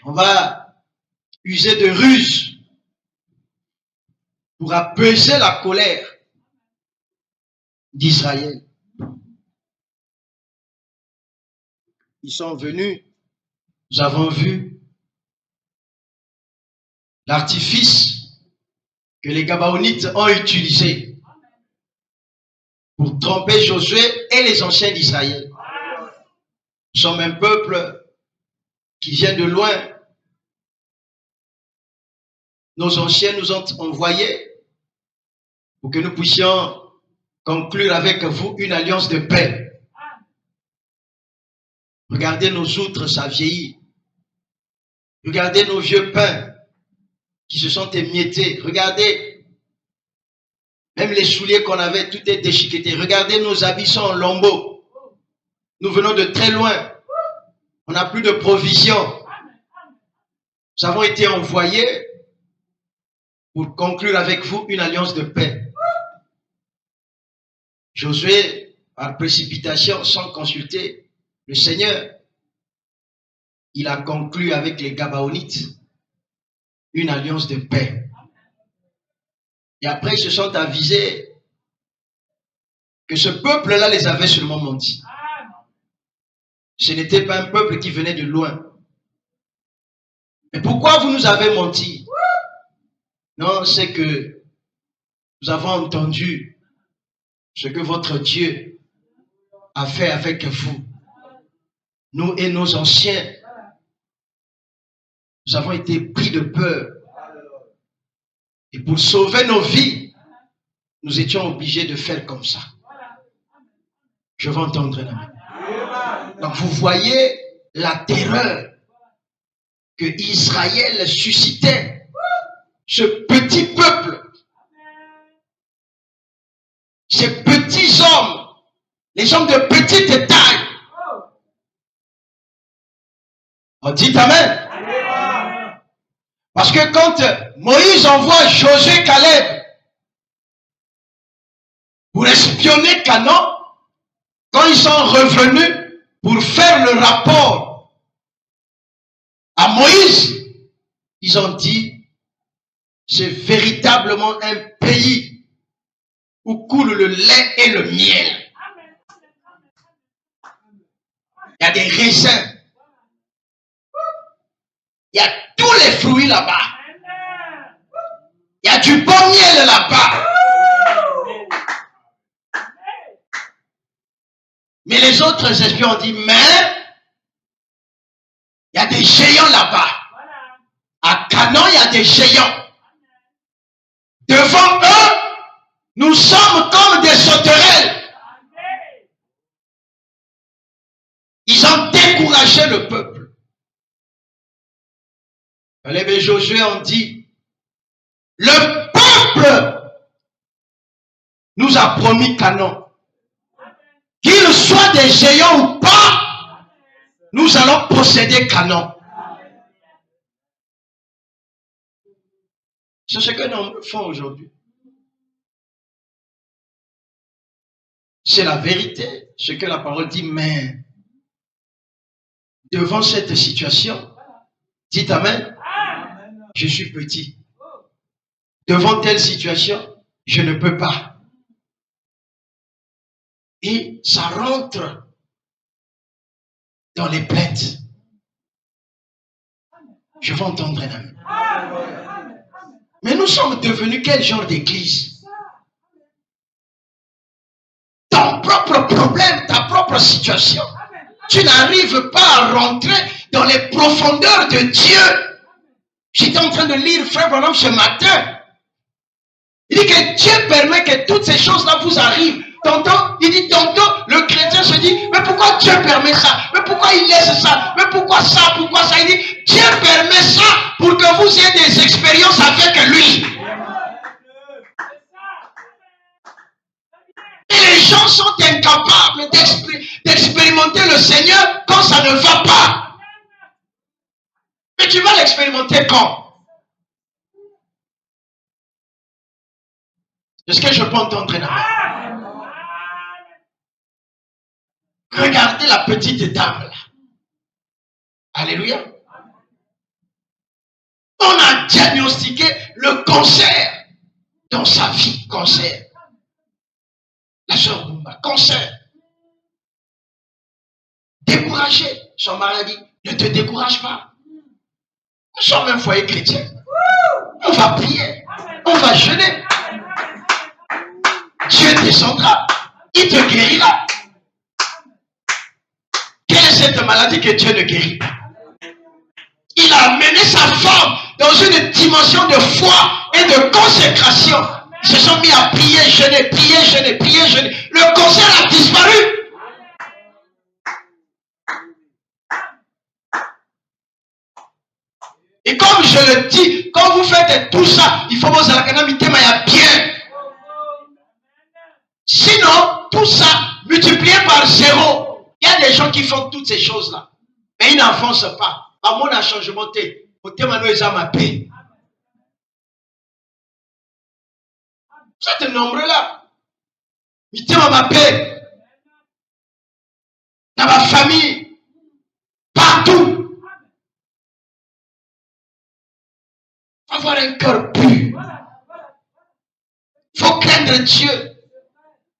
on va user de ruse pour apaiser la colère d'Israël. Ils sont venus, nous avons vu l'artifice que les Gabaonites ont utilisé pour tromper Josué et les anciens d'Israël. Nous sommes un peuple qui vient de loin. Nos anciens nous ont envoyés pour que nous puissions conclure avec vous une alliance de paix. Regardez nos outres, ça vieillit. Regardez nos vieux pains qui se sont émiettés. Regardez, même les souliers qu'on avait, tout est déchiqueté. Regardez, nos habits sont en lambeaux. Nous venons de très loin. On n'a plus de provisions. Nous avons été envoyés pour conclure avec vous une alliance de paix. Josué, par précipitation, sans consulter le Seigneur, il a conclu avec les Gabaonites une alliance de paix. Et après, ils se sont avisés que ce peuple-là les avait seulement menti. Ce n'était pas un peuple qui venait de loin. Mais pourquoi vous nous avez menti? Non, c'est que nous avons entendu ce que votre Dieu a fait avec vous. Nous et nos anciens, nous avons été pris de peur. Et pour sauver nos vies, nous étions obligés de faire comme ça. Je vais entendre un amen. Donc vous voyez la terreur que Israël suscitait. Ce petit peuple, ces petits hommes, les hommes de petite taille. On dit amen. Parce que quand Moïse envoie Josué Caleb pour espionner Canaan, quand ils sont revenus pour faire le rapport à Moïse, ils ont dit, c'est véritablement un pays où coule le lait et le miel. Il y a des raisins. Il y a tous les fruits là-bas. Il y a du bon miel là-bas. Mais les autres espions ont dit, mais il y a des géants là-bas. À canons, il y a des géants. Devant eux, nous sommes comme des sauterelles. Ils ont découragé le peuple. Les Josué ont dit, le peuple nous a promis Canaan. Qu'ils soient des géants ou pas, nous allons posséder Canaan. C'est ce que nous faisons aujourd'hui. C'est la vérité, ce que la parole dit, mais devant cette situation, dites Amen, je suis petit. Devant telle situation, je ne peux pas. Et ça rentre dans les plaintes. Je vais entendre un Amen. Mais nous sommes devenus quel genre d'église? Ton propre problème, ta propre situation. Tu n'arrives pas à rentrer dans les profondeurs de Dieu. J'étais en train de lire Frère Branham ce matin. Il dit que Dieu permet que toutes ces choses-là vous arrivent. Tantôt, il dit, tantôt, le chrétien se dit, mais pourquoi Dieu permet ça? Mais pourquoi il laisse ça? Mais pourquoi ça? Pourquoi ça? Il dit, Dieu permet ça pour que vous ayez des expériences avec lui. Et les gens sont incapables d'expérimenter le Seigneur quand ça ne va pas. Mais tu vas l'expérimenter quand? Est-ce que je peux entendre un amen? Regardez la petite dame là. Alléluia. On a diagnostiqué le cancer dans sa vie. Cancer. La sœur Boumba, cancer. Découragé. Son mari dit, ne te décourage pas. Nous sommes un foyer chrétien. On va prier. On va jeûner. Dieu descendra. Il te guérira. Quelle est cette maladie que Dieu ne guérit pas? Il a amené sa femme dans une dimension de foi et de consécration. Ils se sont mis à prier, jeûner, prier, jeûner, prier, jeûner. Le cancer a disparu. Et comme je le dis, quand vous faites tout ça, il faut vous à bien. Sinon, tout ça multiplié par zéro. Il y a des gens qui font toutes ces choses-là. Mais ils n'avancent pas. À mon changement, ma paix. Vous êtes nombreux là. Ils ma paix. Dans ma famille. Partout. Avoir un cœur pur. Il faut craindre Dieu.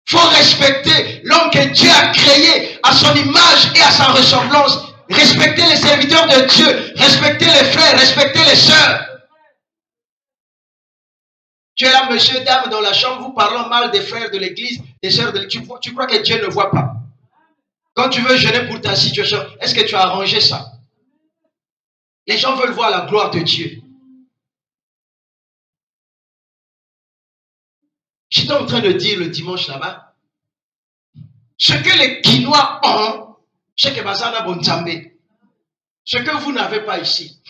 Il faut respecter l'homme que Dieu a créé à son image et à sa ressemblance. Respecter les serviteurs de Dieu. Respecter les frères. Respecter les sœurs. Tu es là, monsieur, dame, dans la chambre, vous parlons mal des frères de l'église, des sœurs de l'église. Tu crois que Dieu ne voit pas? Quand tu veux jeûner pour ta situation, est-ce que tu as arrangé ça? Les gens veulent voir la gloire de Dieu. J'étais en train de dire le dimanche là-bas, ce que les Guinois ont, c'est que Bazana Bonzambe, ce que vous n'avez pas ici.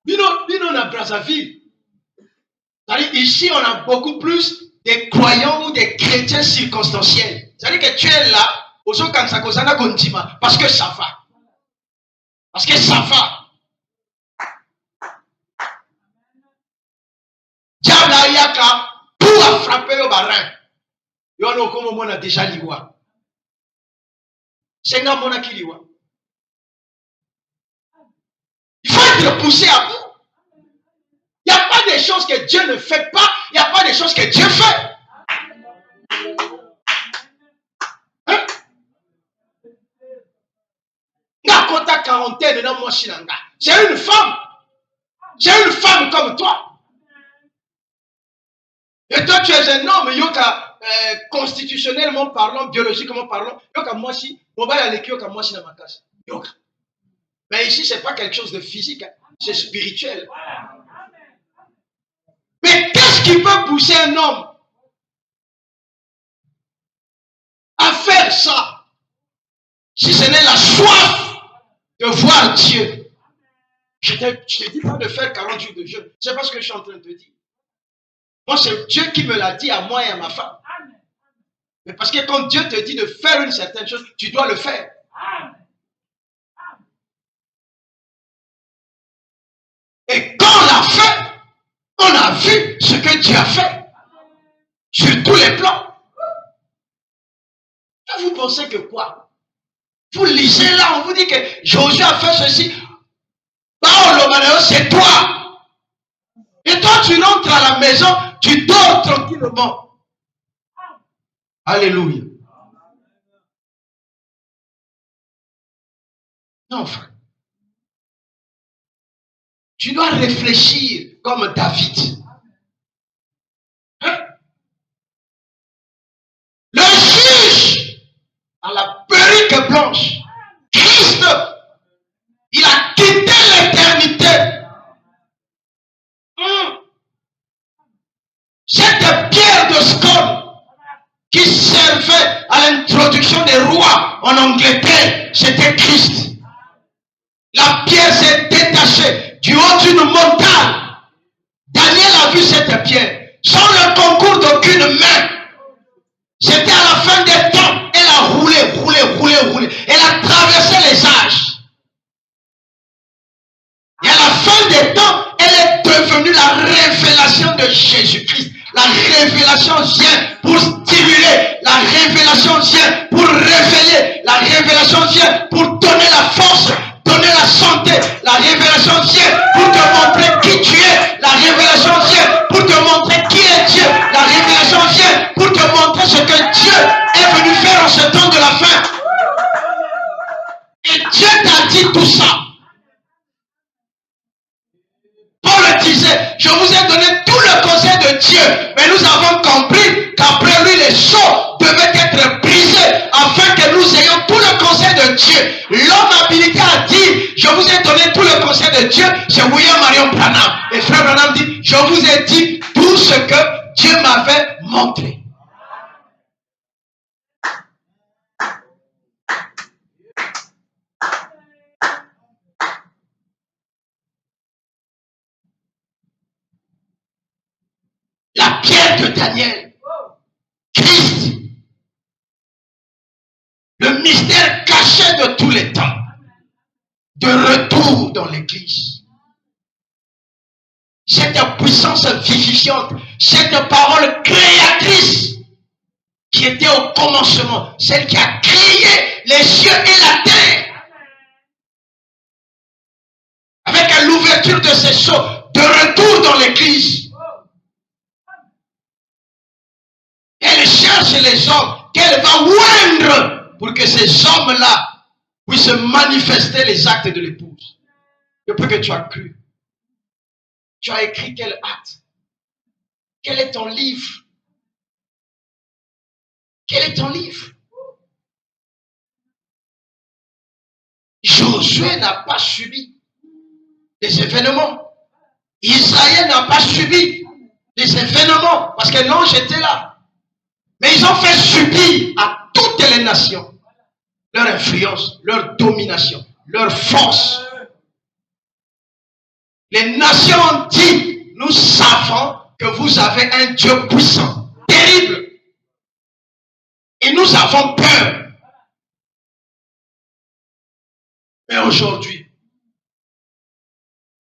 Bino na Brazzaville. Ici, on a beaucoup plus des croyants ou des chrétiens circonstanciels. C'est-à-dire que tu es là, parce que ça va. Parce que ça va. Diabla Yaka, pour frapper au barin. Yono comme on a déjà liwa. C'est un mona qui liwa. Il faut être poussé à bout. Il n'y a pas de choses que Dieu ne fait pas. Il n'y a pas de choses que Dieu fait. Hein? Nakota quarantaine dans mon chinanga. J'ai une femme. J'ai une femme comme toi. Et toi, tu es un homme, yoka, constitutionnellement parlant, biologiquement parlant, yoka moi si, yoka moi si dans ma classe. Yoka. Mais ici, ce n'est pas quelque chose de physique. Hein. C'est spirituel. Mais qu'est-ce qui peut pousser un homme à faire ça si ce n'est la soif de voir Dieu? Je ne te dis pas de faire 40 jours de jeûne. C'est pas ce que je suis en train de te dire. Moi, c'est Dieu qui me l'a dit à moi et à ma femme. Mais parce que quand Dieu te dit de faire une certaine chose, tu dois le faire. Et quand on l'a fait, on a vu ce que Dieu a fait. Sur tous les plans. Et vous pensez que quoi? Vous lisez là, on vous dit que Josué a fait ceci. C'est toi. Et toi, tu rentres à la maison, tu dors tranquillement. Alléluia. Non, frère. Tu dois réfléchir comme David. Hein? Le juge à la perruque blanche, Christ, il a quitté l'éternité. Cette pierre de scone qui servait à l'introduction des rois en Angleterre, c'était Christ. La pierre s'est détachée du haut d'une montagne. Daniel a vu cette pierre sans le concours d'aucune main. C'était à la fin des temps. Elle a roulé. Elle a traversé les âges. Et à la fin des temps, elle est devenue la révélation de Jésus-Christ. La révélation vient pour stimuler. La révélation vient pour réveiller. La révélation vient pour donner la force, donner la santé. La révélation vient pour te montrer qui tu es. La révélation vient pour te montrer qui est Dieu. La révélation vient pour te montrer ce que Dieu est venu faire en ce temps de la fin. Et Dieu t'a dit tout ça. Paul disait, je vous ai donné tout le conseil de Dieu, mais nous avons compris qu'après lui, les sceaux devaient être brisés afin que nous ayons tout le conseil de Dieu. L'homme habilité a dit, je vous ai donné tout le conseil de Dieu, c'est William Marion Branham. Et frère Branham dit, je vous ai dit tout ce que Dieu m'avait montré. La pierre de Daniel, Christ, le mystère caché de tous les temps, de retour dans l'église. Cette puissance vivifiante, cette parole créatrice qui était au commencement, celle qui a créé les cieux et la terre. Avec l'ouverture de ces sceaux, de retour dans l'église. Elle cherche les hommes qu'elle va oindre pour que ces hommes-là puissent manifester les actes de l'épouse. Depuis que tu as cru, tu as écrit quel acte? Quel est ton livre? Quel est ton livre? Josué n'a pas subi des événements. Israël n'a pas subi des événements parce que l'ange était là. Mais ils ont fait subir à toutes les nations leur influence, leur domination, leur force. Les nations ont dit, nous savons que vous avez un Dieu puissant, terrible. Et nous avons peur. Mais aujourd'hui,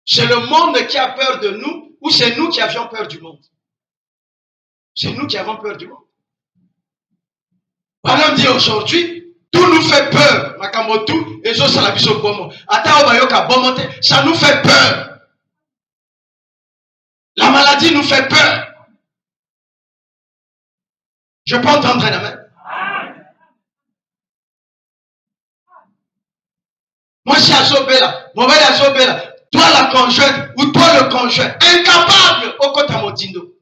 c'est le monde qui a peur de nous ou c'est nous qui avions peur du monde? C'est nous qui avons peur du monde. Voilà, dit aujourd'hui, tout nous fait peur. Ça nous fait peur. La maladie nous fait peur. Je peux entendre un amen. Moi, je suis à Zobela. Moi, je suis à Zobela. Toi, la conjointe ou toi, le conjoint, incapable au côté Motindo.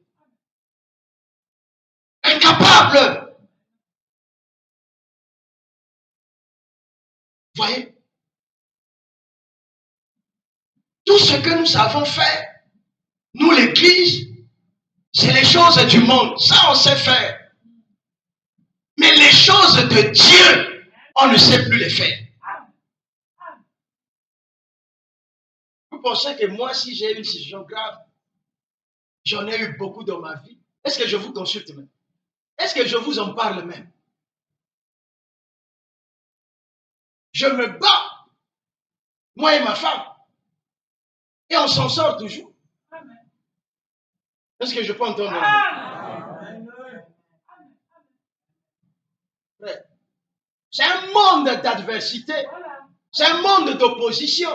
Incapable. Voyez? Tout ce que nous savons faire, nous l'église, c'est les choses du monde. Ça, on sait faire. Mais les choses de Dieu, on ne sait plus les faire. Vous pensez que moi, si j'ai une situation grave, j'en ai eu beaucoup dans ma vie, est-ce que je vous consulte même? Est-ce que je vous en parle même? Je me bats, moi et ma femme, et on s'en sort toujours. Est-ce que je peux entendre? C'est un monde d'adversité, c'est un monde d'opposition,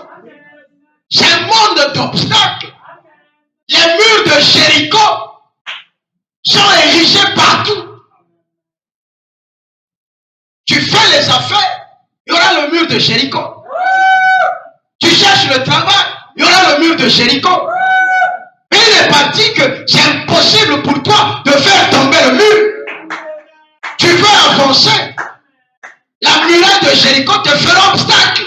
c'est un monde d'obstacles. Les murs de Jéricho sont érigés partout. Tu fais les affaires, il y aura le mur de Jéricho. Tu cherches le travail, il y aura le mur de Jéricho. Mais il n'est pas dit que c'est impossible pour toi de faire tomber le mur. Tu veux avancer, la muraille de Jéricho te fera obstacle.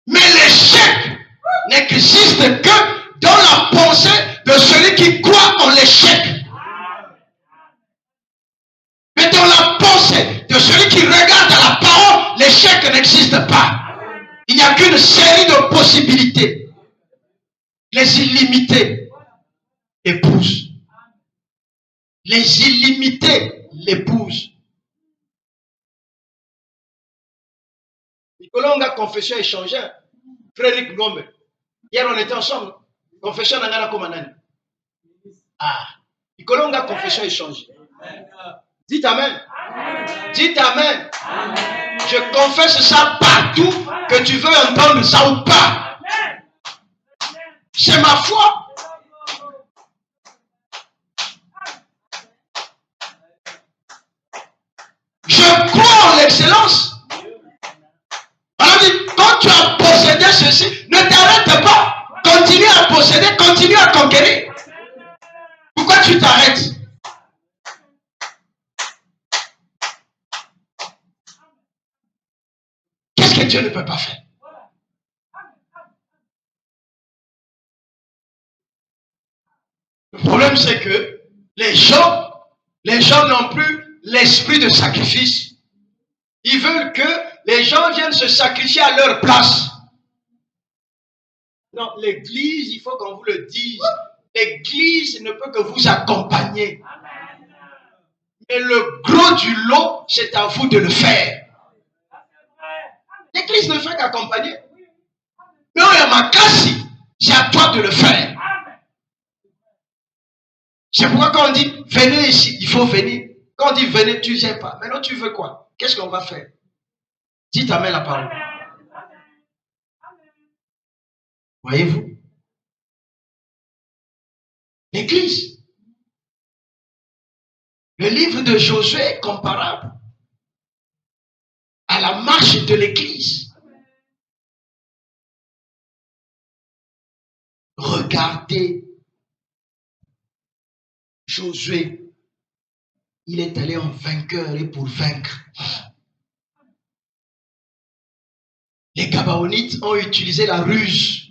Mais l'échec n'existe que dans la pensée de celui qui croit en l'échec. Mais dans la pensée de celui qui regarde à la parole, l'échec n'existe pas. Il n'y a qu'une série de possibilités. Les illimités épousent. Les illimités l'épousent. Nicolas, confession échangée. Frédéric Ngombe. Hier, on était ensemble. Confession n'a comme un. Ah. Nicolas, confession échangée. Dites Amen. Dites Amen. Je confesse ça partout, que tu veux entendre ça ou pas. C'est ma foi. Je crois en l'excellence. On dit, quand tu as possédé ceci, ne t'arrête pas. Continue à posséder, continue à conquérir. Pourquoi tu t'arrêtes? Qu'est-ce que Dieu ne peut pas faire? Le problème, c'est que les gens n'ont plus l'esprit de sacrifice. Ils veulent que les gens viennent se sacrifier à leur place. Non, l'église, il faut qu'on vous le dise. L'église ne peut que vous accompagner. Mais le gros du lot, c'est à vous de le faire. L'église ne fait qu'accompagner. Mais on est ma casse, c'est à toi de le faire. C'est pourquoi quand on dit venez ici, il faut venir. Quand on dit venez, tu ne viens pas. Maintenant, tu veux quoi? Qu'est-ce qu'on va faire? Dites Amen la parole. Voyez-vous? L'église. Le livre de Josué est comparable à la marche de l'église. Regardez Josué. Il est allé en vainqueur et pour vaincre. Les Gabaonites ont utilisé la ruse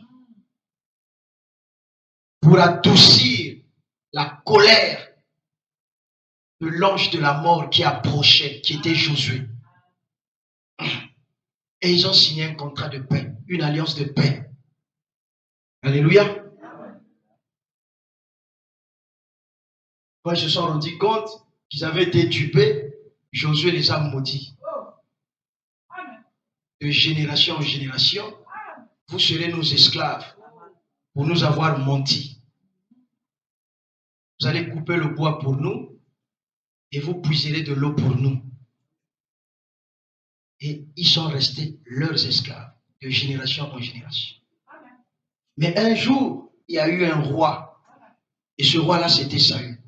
pour adoucir la colère de l'ange de la mort qui approchait, qui était Josué. Et ils ont signé un contrat de paix, une alliance de paix. Alléluia. Quand ils se sont rendus compte qu'ils avaient été dupés, Josué les a maudits. De génération en génération, vous serez nos esclaves pour nous avoir menti. Vous allez couper le bois pour nous et vous puiserez de l'eau pour nous. Et ils sont restés leurs esclaves de génération en génération. Mais un jour, il y a eu un roi. Et ce roi-là, c'était Saül.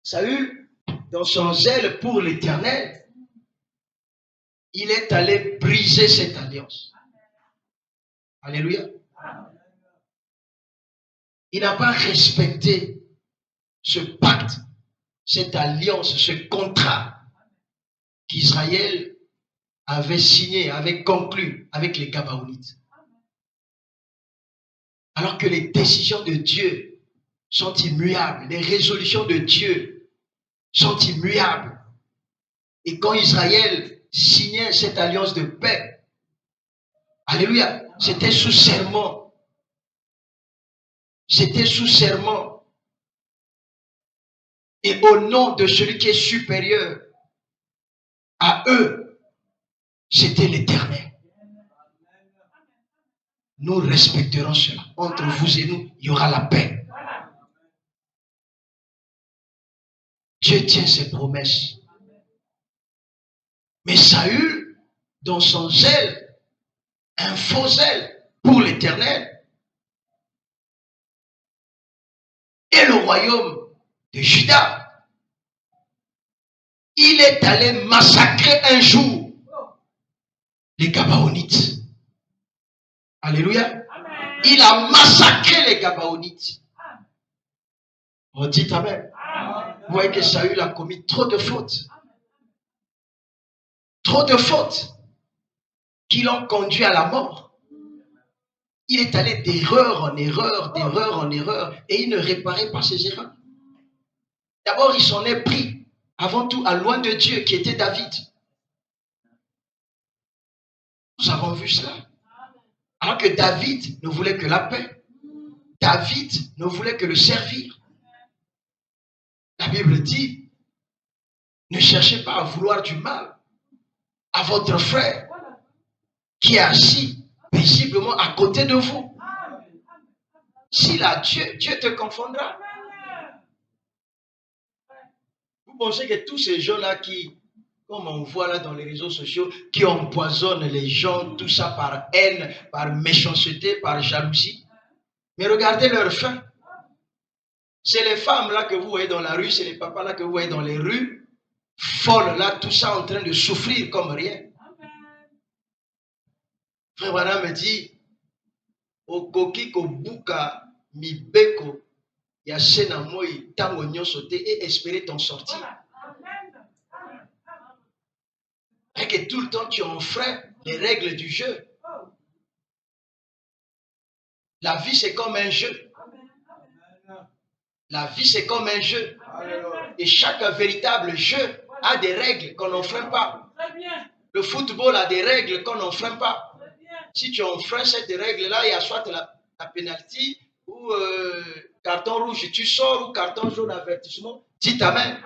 Saül, dans son zèle pour l'Éternel, il est allé briser cette alliance. Alléluia. Il n'a pas respecté ce pacte cette alliance, ce contrat qu'Israël avait signé, avait conclu avec les Gabaonites. Alors que les décisions de Dieu sont immuables, les résolutions de Dieu sont immuables. Et quand Israël signait cette alliance de paix, alléluia, c'était sous serment. C'était sous serment. Et au nom de celui qui est supérieur à eux, c'était l'Éternel. Nous respecterons cela. Entre vous et nous, il y aura la paix. Dieu tient ses promesses. Mais Saül, dans son zèle, un faux zèle pour l'Éternel, et le royaume de Juda, il est allé massacrer un jour les Gabaonites. Alléluia. Amen. Il a massacré les Gabaonites. On dit Amen. Vous voyez que Saül a commis trop de fautes. Trop de fautes qui l'ont conduit à la mort. Il est allé d'erreur en erreur, d'erreur en erreur, et il ne réparait pas ses erreurs. D'abord, il s'en est pris, avant tout, à loin de Dieu, qui était David. Nous avons vu cela. Alors que David ne voulait que la paix. David ne voulait que le servir. La Bible dit, ne cherchez pas à vouloir du mal à votre frère qui est assis paisiblement à côté de vous. S'il a Dieu, Dieu te confondra. Vous pensez que tous ces gens-là qui, comme on voit là dans les réseaux sociaux, qui empoisonnent les gens, tout ça par haine, par méchanceté, par jalousie, mais regardez leur fin. C'est les femmes là que vous voyez dans la rue, c'est les papas là que vous voyez dans les rues, folles là, tout ça en train de souffrir comme rien. Frère Branham me dit, okoki kobuka mibeko ya sena moi tango nyonso te et espérer t'en sortir. Et que tout le temps tu enfreins les règles du jeu. La vie c'est comme un jeu. La vie c'est comme un jeu. Et chaque véritable jeu a des règles qu'on n'enfreint pas. Le football a des règles qu'on n'enfreint pas. Si tu enfreins cette règle-là, il y a soit la pénalty ou carton rouge, tu sors, ou carton jaune, avertissement. Dis Amen.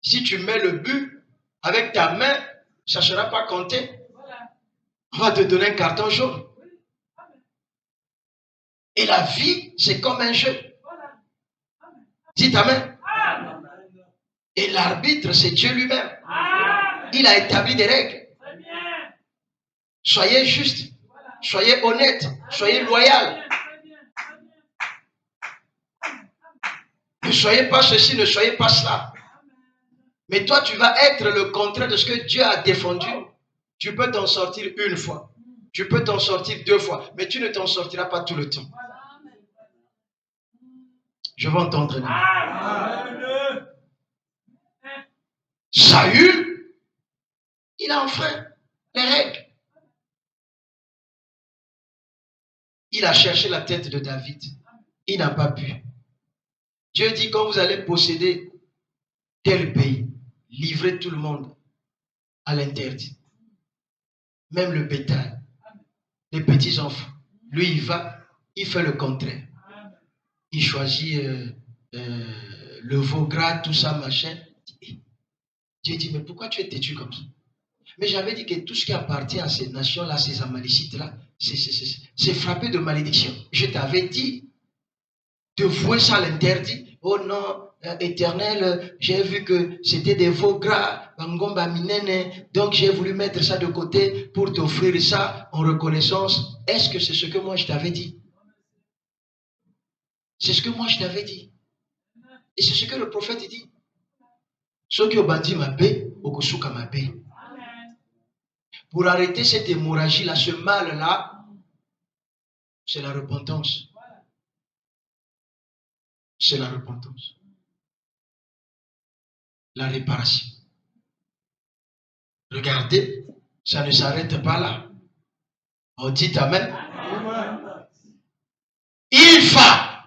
Si tu mets le but avec ta main, ça ne sera pas compté. On va te donner un carton jaune. Et la vie, c'est comme un jeu. Dis Amen. Et l'arbitre, c'est Dieu lui-même. Il a établi des règles. Soyez juste, soyez honnête, soyez loyal. Ne soyez pas ceci, ne soyez pas cela. Mais toi, tu vas être le contraire de ce que Dieu a défendu. Tu peux t'en sortir une fois. Tu peux t'en sortir 2 fois. Mais tu ne t'en sortiras pas tout le temps. Je vais entendre. Saül, il a enfreint les règles. Il a cherché la tête de David. Il n'a pas pu. Dieu dit, quand vous allez posséder tel pays, livrez tout le monde à l'interdit. Même le bétail, les petits enfants. Lui, il va, il fait le contraire. Il choisit le veau gras, tout ça, machin. Dieu dit, mais pourquoi tu es têtu comme ça? Mais j'avais dit que tout ce qui appartient à ces nations-là, ces Amalécites-là, c'est frappé de malédiction. Je t'avais dit de vouer ça à l'interdit. Oh non, Éternel, j'ai vu que c'était des veaux gras, donc j'ai voulu mettre ça de côté pour t'offrir ça en reconnaissance. Est-ce que c'est ce que moi je t'avais dit? C'est ce que moi je t'avais dit. Et c'est ce que le prophète dit. Ceux qui ont bâti ma paix, okosuka ma paix. Pour arrêter cette hémorragie-là, ce mal-là, c'est la repentance. c'est la repentance. La réparation. Regardez, ça ne s'arrête pas là. On dit Amen. Il va.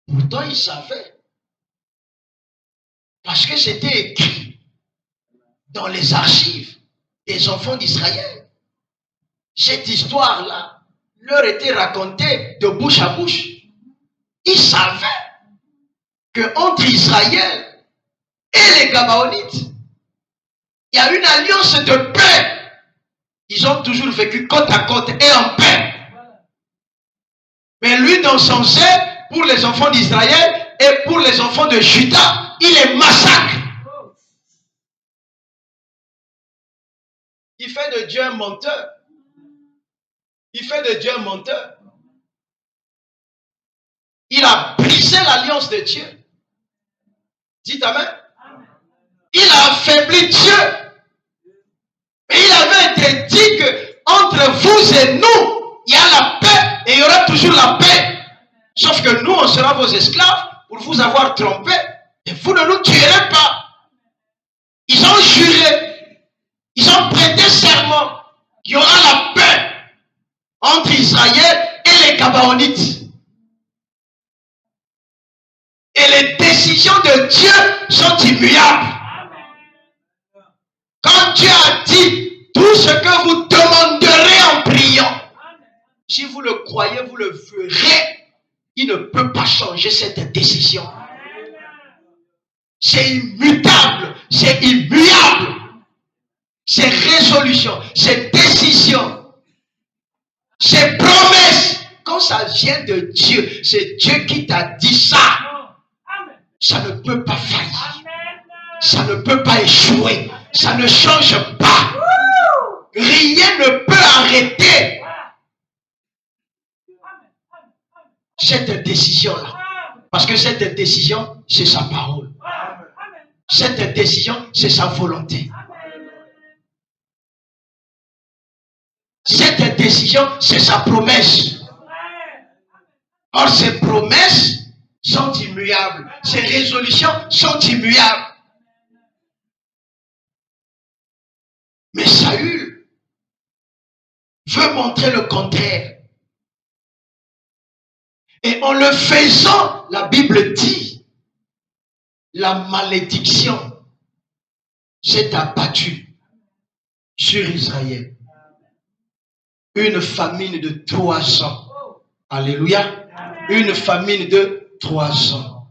Pourtant, il savait. Parce que c'était écrit dans les archives des enfants d'Israël. Cette histoire-là leur était racontée de bouche à bouche. Ils savaient qu'entre Israël et les Gabaonites, il y a une alliance de paix. Ils ont toujours vécu côte à côte et en paix. Mais lui, dans son zèle, pour les enfants d'Israël et pour les enfants de Juda, il les massacre. Il fait de Dieu un menteur. Il fait de Dieu un menteur. Il a brisé l'alliance de Dieu. Dites Amen. Il a affaibli Dieu. Mais il avait été dit que entre vous et nous, il y a la paix et il y aura toujours la paix. Sauf que nous, on sera vos esclaves pour vous avoir trompé. Et vous ne nous tuerez pas. Ils ont juré. Ils ont prêté serment qu'il y aura la paix entre Israël et les Gabaonites. Et les décisions de Dieu sont immuables. Quand Dieu a dit tout ce que vous demanderez en priant, si vous le croyez, vous le verrez. Il ne peut pas changer cette décision. C'est immutable, c'est immuable. C'est résolution, c'est décision, c'est promesse. Quand ça vient de Dieu, c'est Dieu qui t'a dit ça. Ça ne peut pas faillir. Ça ne peut pas échouer. Ça ne change pas. Rien ne peut arrêter cette décision-là. Parce que cette décision, c'est sa parole. Cette décision, c'est sa volonté. Cette décision, c'est sa promesse. Or, ces promesses sont immuables. Ces résolutions sont immuables. Mais Saül veut montrer le contraire. Et en le faisant, la Bible dit, la malédiction s'est abattue sur Israël. Une famine de 3 ans. Alléluia. Une famine de 3 ans.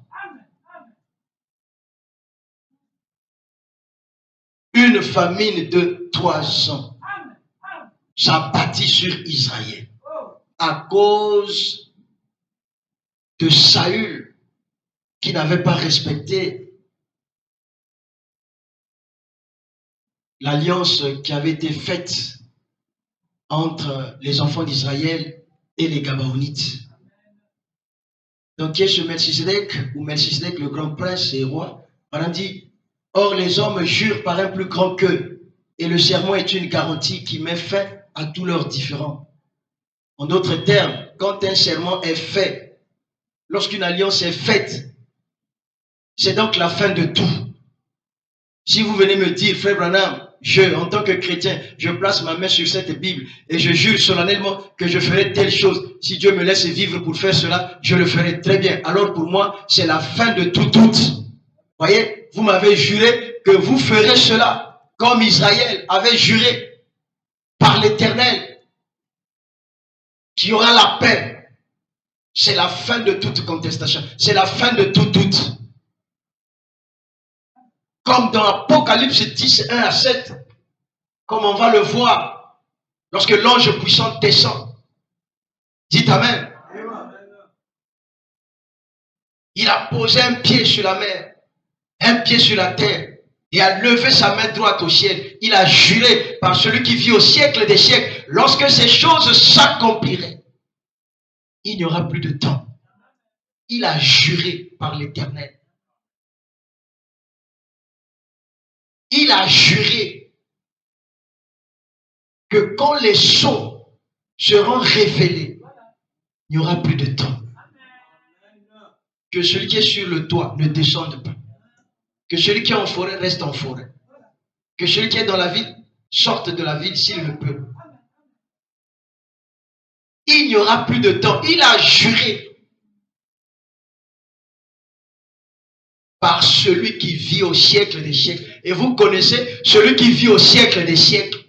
Une famine de 3 ans. S'abattit sur Israël. À cause de Saül qui n'avait pas respecté l'alliance qui avait été faite entre les enfants d'Israël et les Gabaonites. Donc, qui est ce Melchisedec, ou Melchisedec, le grand prince et roi, on a dit, or les hommes jurent par un plus grand qu'eux, et le serment est une garantie qui met fin à tous leurs différends. En d'autres termes, quand un serment est fait, lorsqu'une alliance est faite, c'est donc la fin de tout. Si vous venez me dire, frère Branham, en tant que chrétien, je place ma main sur cette Bible et je jure solennellement que je ferai telle chose. Si Dieu me laisse vivre pour faire cela, je le ferai très bien. Alors pour moi, c'est la fin de tout doute. Voyez, vous m'avez juré que vous ferez cela, comme Israël avait juré par l'Éternel qu'il y aura la paix. C'est la fin de toute contestation. C'est la fin de tout doute. Comme dans Apocalypse 10, 1 à 7, comme on va le voir, lorsque l'ange puissant descend. Dites Amen. Il a posé un pied sur la mer, un pied sur la terre, et a levé sa main droite au ciel. Il a juré par celui qui vit au siècle des siècles, lorsque ces choses s'accompliraient, il n'y aura plus de temps. Il a juré par l'Éternel. Il a juré que quand les sons seront révélés, il n'y aura plus de temps. que celui qui est sur le toit ne descende pas. Que celui qui est en forêt reste en forêt. Que celui qui est dans la ville sorte de la ville s'il le peut. Il n'y aura plus de temps. Il a juré par celui qui vit au siècle des siècles. Et vous connaissez celui qui vit au siècle des siècles.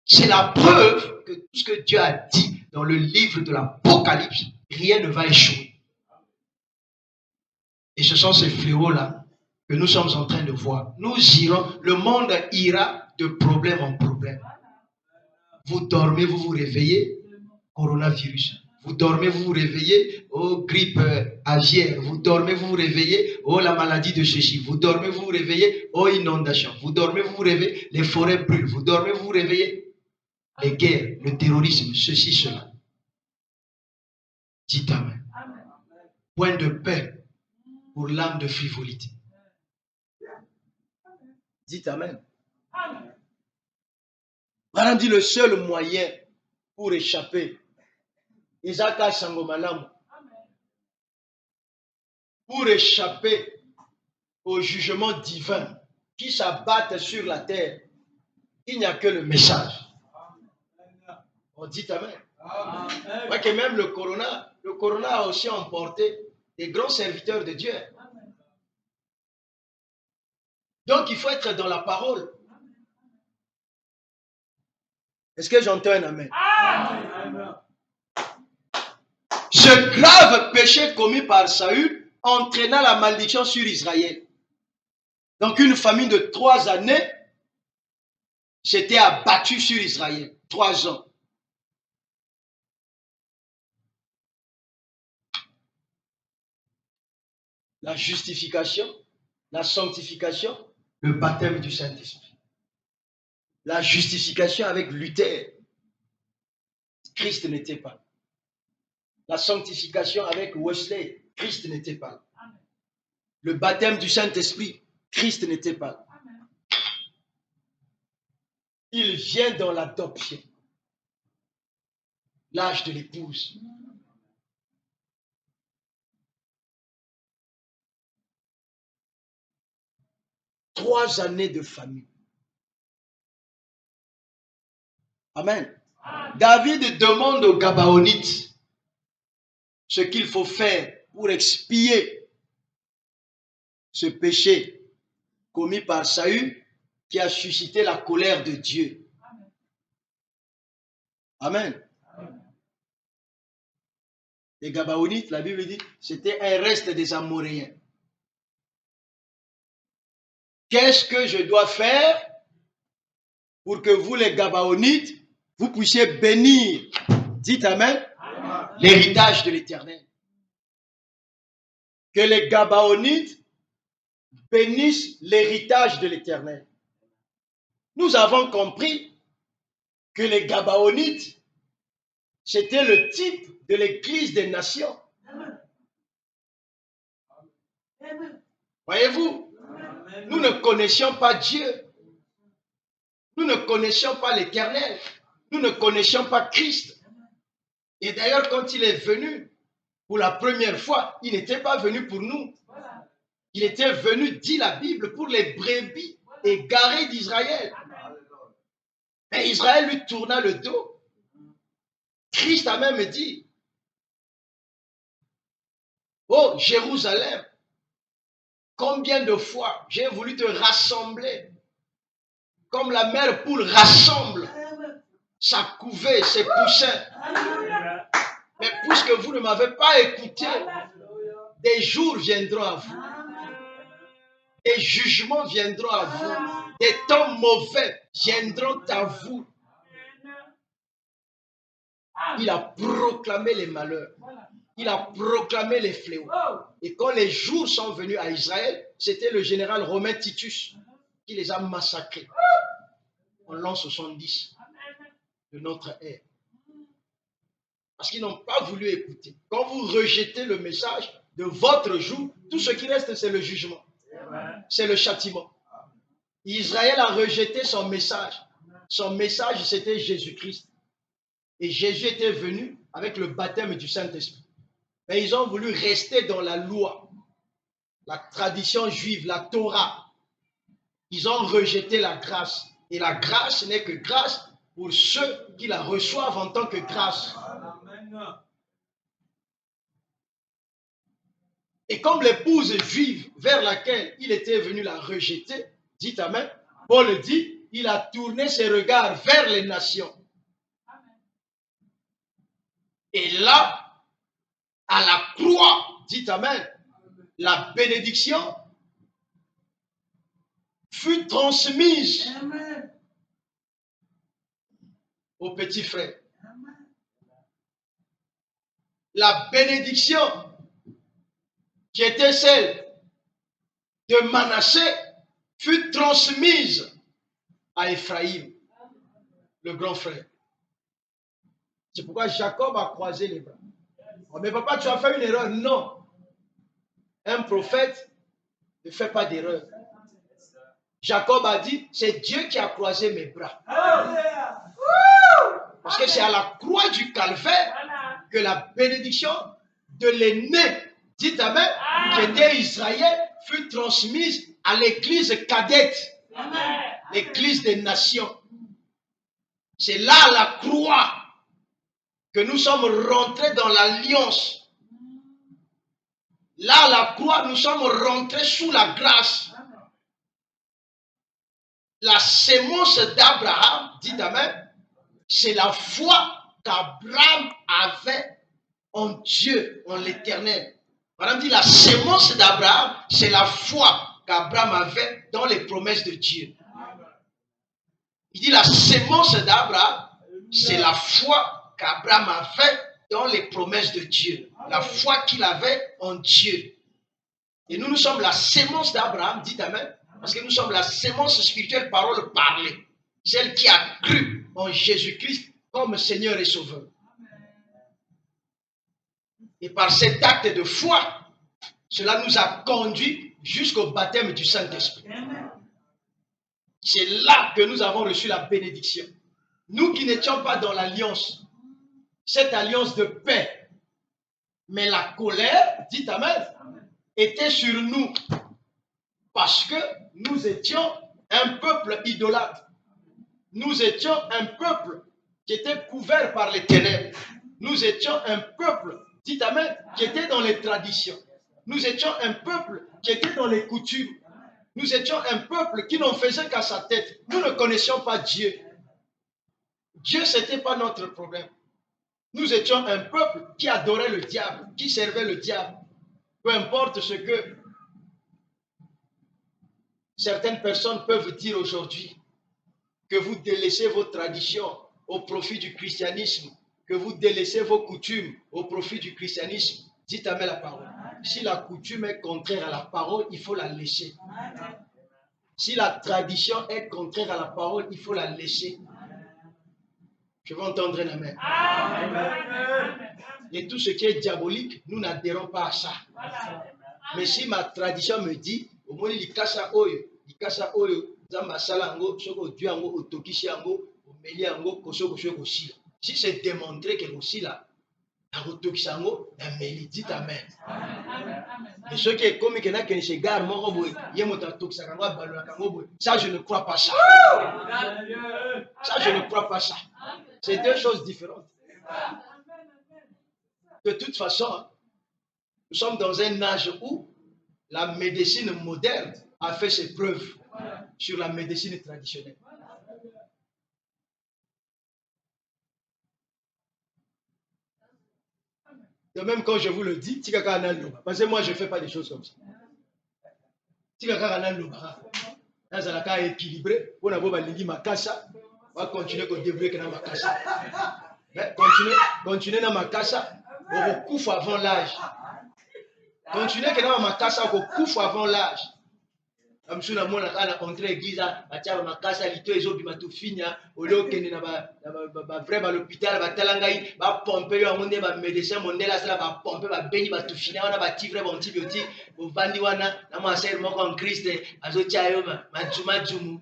C'est la preuve que tout ce que Dieu a dit dans le livre de l'Apocalypse, rien ne va échouer. Et ce sont ces fléaux-là que nous sommes en train de voir. Nous irons, le monde ira de problème en problème. Vous dormez, vous vous réveillez, coronavirus. Vous dormez, vous vous réveillez, oh, grippe aviaire. Vous dormez, vous vous réveillez, oh, la maladie de ceci. Vous dormez, vous vous réveillez, oh, inondation. Vous dormez, vous vous réveillez, les forêts brûlent. Vous dormez, vous vous réveillez, les guerres, le terrorisme, ceci, cela. Dites Amen. Point de paix pour l'âme de frivolité. Dites Amen. Madame dit le seul moyen pour échapper, Isaka Sangomalam, pour échapper au jugement divin qui s'abattent sur la terre, il n'y a que le message. On dit Amen. Ouais, que même le corona a aussi emporté des grands serviteurs de Dieu. Donc il faut être dans la parole. Est-ce que j'entends un amen? Ce grave péché commis par Saül entraîna la malédiction sur Israël. Donc une famine de 3 années s'était abattue sur Israël. 3 ans. La justification, la sanctification, le baptême du Saint-Esprit. La justification avec Luther, Christ n'était pas. La sanctification avec Wesley, Christ n'était pas. Le baptême du Saint-Esprit, Christ n'était pas. Il vient dans l'adoption. L'âge de l'épouse. Trois années de famille. Amen. David demande aux Gabaonites ce qu'il faut faire pour expier ce péché commis par Saül qui a suscité la colère de Dieu. Amen. Les Gabaonites, la Bible dit, c'était un reste des Amoréens. Qu'est-ce que je dois faire pour que vous, les Gabaonites, vous puissiez bénir, dites Amen, l'héritage de l'Éternel? Que les Gabaonites bénissent l'héritage de l'Éternel. Nous avons compris que les Gabaonites, c'était le type de l'Église des nations. Voyez-vous, nous ne connaissions pas Dieu. Nous ne connaissions pas l'Éternel. Nous ne connaissions pas Christ. Et d'ailleurs, quand il est venu pour la première fois, il n'était pas venu pour nous. Il était venu, dit la Bible, pour les brebis égarées d'Israël. Et Israël lui tourna le dos. Christ a même dit, oh Jérusalem, combien de fois j'ai voulu te rassembler, comme la mère poule rassemble sa couvée, ses poussins. Mais puisque vous ne m'avez pas écouté, des jours viendront à vous. Des jugements viendront à vous. Des temps mauvais viendront à vous. Il a proclamé les malheurs. Il a proclamé les fléaux. Et quand les jours sont venus à Israël, c'était le général romain Titus qui les a massacrés en l'an 70 de notre ère. Parce qu'ils n'ont pas voulu écouter. Quand vous rejetez le message de votre jour, tout ce qui reste, c'est le jugement. C'est le châtiment. Israël a rejeté son message. Son message, c'était Jésus-Christ. Et Jésus était venu avec le baptême du Saint-Esprit. Mais ils ont voulu rester dans la loi, la tradition juive, la Torah. Ils ont rejeté la grâce. Et la grâce n'est que grâce pour ceux qui la reçoivent en tant que grâce. Et comme l'épouse juive vers laquelle il était venu la rejeter, dit Amen, Paul dit, il a tourné ses regards vers les nations. Et là, à la croix, dit Amen, la bénédiction fut transmise au petit frère. La bénédiction qui était celle de Manassé fut transmise à Ephraïm, le grand frère. C'est pourquoi Jacob a croisé les bras. Oh, mais papa, tu as fait une erreur. Non. Un prophète ne fait pas d'erreur. Jacob a dit, c'est Dieu qui a croisé mes bras. Parce que c'est à la croix du calvaire que la bénédiction de l'aîné, dit Amen, qui était Israël, fut transmise à l'église cadette, l'église des nations. C'est là à la croix que nous sommes rentrés dans l'alliance. Là à la croix, nous sommes rentrés sous la grâce. La sémence d'Abraham, dit Amen, c'est la foi qu'Abraham avait en Dieu, en l'Éternel. Madame dit, la sémence d'Abraham, c'est la foi qu'Abraham avait dans les promesses de Dieu. Il dit, la sémence d'Abraham, c'est la foi qu'Abraham avait dans les promesses de Dieu. La foi qu'il avait en Dieu. Et nous sommes la sémence d'Abraham, dit Amen, parce que nous sommes la sémence spirituelle, parole parlée. Celle qui a cru en Jésus-Christ comme Seigneur et Sauveur. Et par cet acte de foi, cela nous a conduits jusqu'au baptême du Saint-Esprit. C'est là que nous avons reçu la bénédiction. Nous qui n'étions pas dans l'alliance, cette alliance de paix, mais la colère, dit Amen, était sur nous parce que nous étions un peuple idolâtre. Nous étions un peuple qui était couvert par les ténèbres. Nous étions un peuple, dit Amen, qui était dans les traditions. Nous étions un peuple qui était dans les coutumes. Nous étions un peuple qui n'en faisait qu'à sa tête. Nous ne connaissions pas Dieu. Dieu, ce n'était pas notre problème. Nous étions un peuple qui adorait le diable, qui servait le diable. Peu importe ce que certaines personnes peuvent dire aujourd'hui, que vous délaissez vos traditions au profit du christianisme, que vous délaissez vos coutumes au profit du christianisme, dites Amen la parole. Si la coutume est contraire à la parole, il faut la laisser. Si la tradition est contraire à la parole, il faut la laisser. Je veux entendre un Amen. Et tout ce qui est diabolique, nous n'adhérons pas à ça. Mais si ma tradition me dit, au moins il casse oyo, si c'est démontré que aussi là, dites Amen. Et ce qui est comme que ça je ne crois pas ça. Ça je ne crois pas ça. C'est deux choses différentes. De toute façon, nous sommes dans un âge où la médecine moderne a fait ses preuves sur la médecine traditionnelle. De même, quand je vous le dis, parce que moi, je ne fais pas des choses comme ça. Là, équilibré, on va continuer à développer dans ma casa. Continuez dans ma casa, on couvre avant l'âge. Continuez dans ma casa, on couvre avant l'âge. Comme si on a entré l'église, ma casa, lito ezobima tout finia, au lieu que na vrai l'hôpital, batalangay, ba pomper yo amonde ba médecin mondela sala ba pomper ba beni ba tout finia, wana ba tivre ba antibiotique, bo vandi wana na ma sœur moko en Christ, azotia yo ma jumu.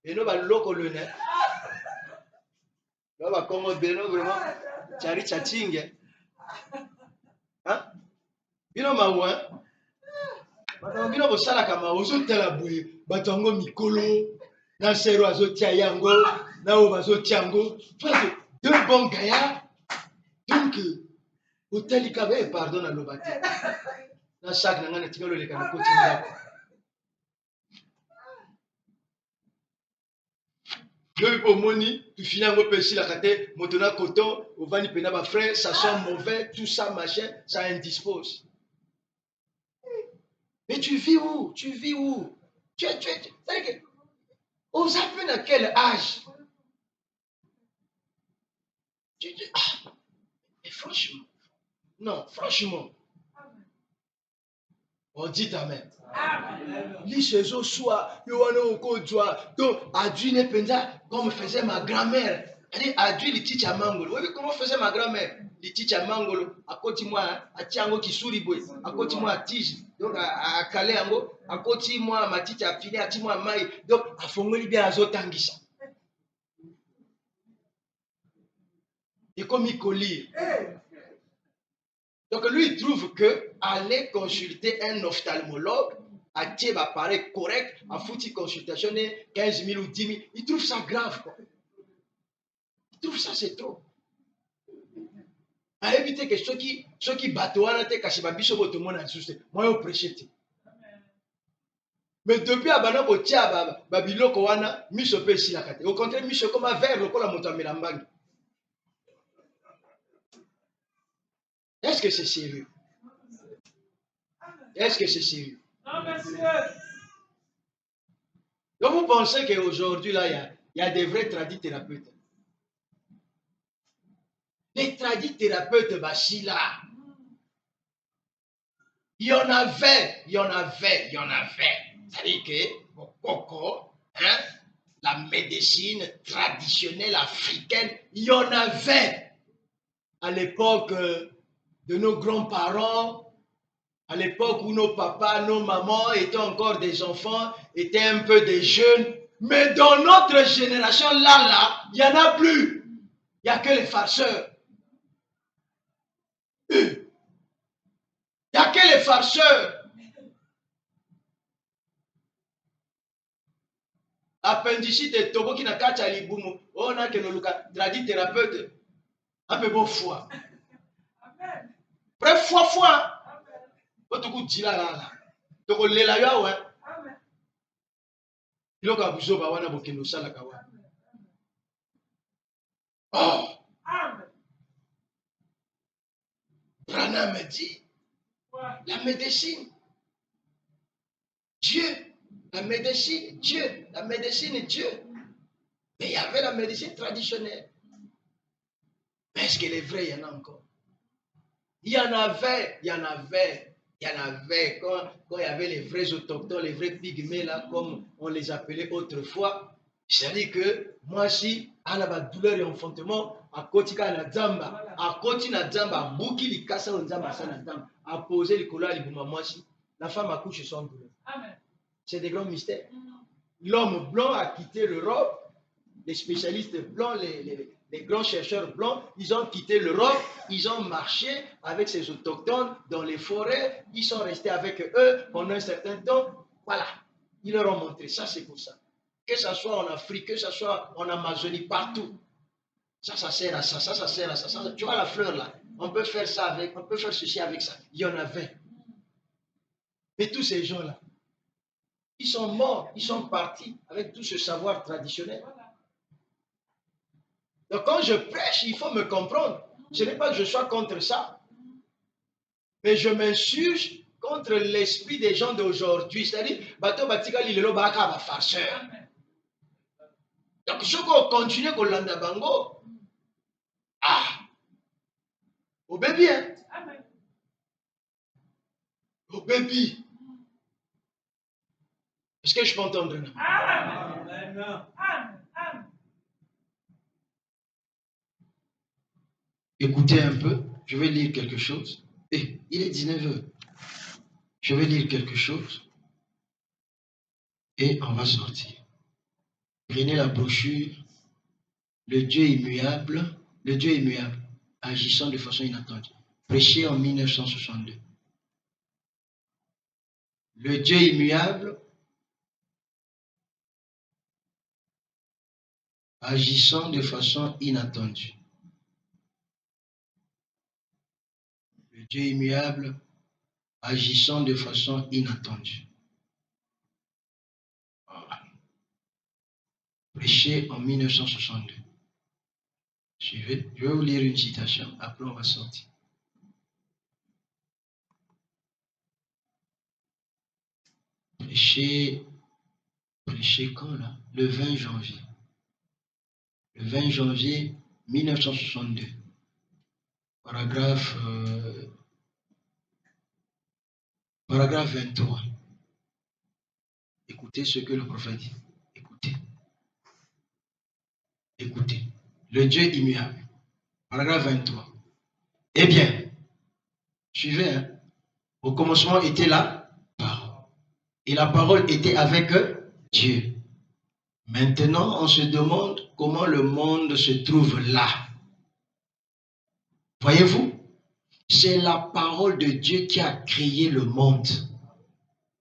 Et no ba loko le ne. Là, va comme Beno, vraiment, Tchari Tchating. Hein? Bino mawa. Maintenant, bino bosala kama ozotala boye, batango mikolo, na sero azotia yango, na o bazotia yango. Deux bons gaillards. Donc, hôtel Ikabe, pardon à l'obati. Na sac na ngana tingalo le kana koti ndako. Yo pour moni, tu finis en repêcher la kate, motona coton, au vani pena ba frère, ça sent mauvais, tout ça machin, ça indispose. Mais tu vis où? Tu vis où? C'est-à-dire que, on s'appelle à quel âge? Mais franchement, non, franchement, on dit amen. Li chez eux soit, yo wana oko joie, donc adui ne penza comme faisait ma grand-mère. Elle dit adui li ticha mangolo. Oui, comment faisait ma grand-mère? Li ticha mangolo, à côté moi, à tiango qui sourit boy, à côté moi tige. Donc à calé ango, à côté moi ma ticha fini, à moi maï. Donc à fongoli bien azotangisa. Et comme il colle. Donc lui, il trouve que aller consulter un ophtalmologue, à Thieb apparaît correct, à foutre consultation 15 000 ou 10 000, il trouve ça grave. Quoi. Il trouve ça, c'est trop. À éviter que ceux qui battent, moi, je prêche. Mais depuis abana botia babiloko wana miso pe si la kate. Au contraire, miso comme un verre lokola moto amelambangi. Est-ce que c'est sérieux? Est-ce que c'est sérieux? Non, monsieur. Donc vous pensez qu'aujourd'hui, là, il y a des vrais tradithérapeutes. Les tradithérapeutes, là, il y en avait. C'est-à-dire que, Coco, hein, la médecine traditionnelle africaine, il y en avait à l'époque de nos grands-parents, à l'époque où nos papas, nos mamans étaient encore des enfants, étaient un peu des jeunes. Mais dans notre génération, là, il n'y en a plus. Il n'y a que les farceurs. Il n'y a que les farceurs. Appendicite et tobo qui n'a qu'à tchaliboumou. On a que nous tradit thérapeute. Un peu beau foi. Bref, foi. Otuku dila là. Toko lela ya ouais. Iloko abuzo ba wana bokendo sala kawa. Oh. Brana me dit. La médecine. Dieu. La médecine, Dieu. La médecine, Dieu. Mais il y avait la médecine traditionnelle. Mais est-ce qu'elle est vraie? Il y en a encore. Il y en avait. Quand il y avait les vrais autochtones, les vrais pygmées, là, comme on les appelait autrefois. C'est-à-dire que moi, si, à la douleur et enfantement, à côté na Zamba, à côté na Zamba, à Bouki, li kasa on Zamba, ça na Zamba, à poser les couleurs, moi, si, la femme accouche sans douleur. C'est des grands mystères. L'homme blanc a quitté l'Europe, les spécialistes blancs, les grands chercheurs blancs, ils ont quitté l'Europe, ils ont marché avec ces autochtones dans les forêts, ils sont restés avec eux pendant un certain temps. Voilà, ils leur ont montré ça, c'est pour ça. Que ce soit en Afrique, que ce soit en Amazonie, partout. Ça sert à ça, ça sert à ça. Tu vois la fleur là, on peut faire ça avec, on peut faire ceci avec ça. Il y en avait. Mais tous ces gens-là, ils sont morts, ils sont partis avec tout ce savoir traditionnel. Donc quand je prêche, il faut me comprendre. Ce n'est pas que je sois contre ça, mais je m'insurge contre l'esprit des gens d'aujourd'hui. C'est-à-dire, bateau batikali lelo baka ba farceur. Donc je vais continuer avec l'anda bango. Ah, au baby, hein? Au baby. Est-ce que je peux entendre? Amen. Écoutez un peu, je vais lire quelque chose. Et il est 19h. Je vais lire quelque chose et on va sortir. Prenez la brochure le Dieu immuable, agissant de façon inattendue. Prêché en 1962. Le Dieu immuable, agissant de façon inattendue. Le Dieu immuable, agissant de façon inattendue. Voilà. Prêché en 1962. Suivez. Je vais vous lire une citation, après on va sortir. Prêché quand là? Le 20 janvier. Le 20 janvier 1962. Paragraphe 23. Écoutez ce que le prophète dit. Écoutez. Le Dieu immuable. Paragraphe 23. Eh bien, suivez, hein? Au commencement était la parole. Et la parole était avec Dieu. Maintenant, on se demande comment le monde se trouve là. Voyez-vous? C'est la parole de Dieu qui a créé le monde.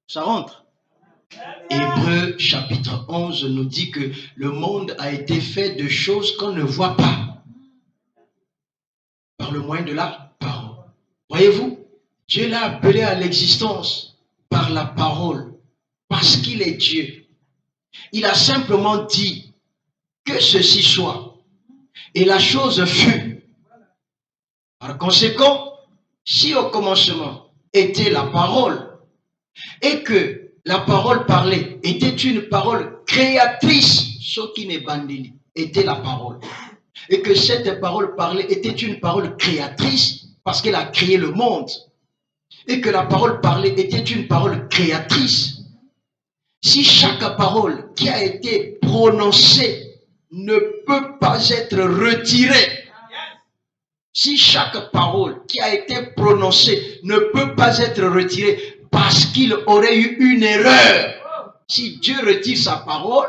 Ça rentre? Hébreux chapitre 11 nous dit que le monde a été fait de choses qu'on ne voit pas. Par le moyen de la parole. Voyez-vous? Dieu l'a appelé à l'existence par la parole. Parce qu'il est Dieu. Il a simplement dit que ceci soit. Et la chose fut. Par conséquent, si au commencement était la parole, et que la parole parlée était une parole créatrice, ce qui n'est bandini, était la parole. Et que cette parole parlée était une parole créatrice, parce qu'elle a créé le monde. Et que la parole parlée était une parole créatrice. Si chaque parole qui a été prononcée ne peut pas être retirée, si chaque parole qui a été prononcée ne peut pas être retirée parce qu'il aurait eu une erreur, si Dieu retire sa parole,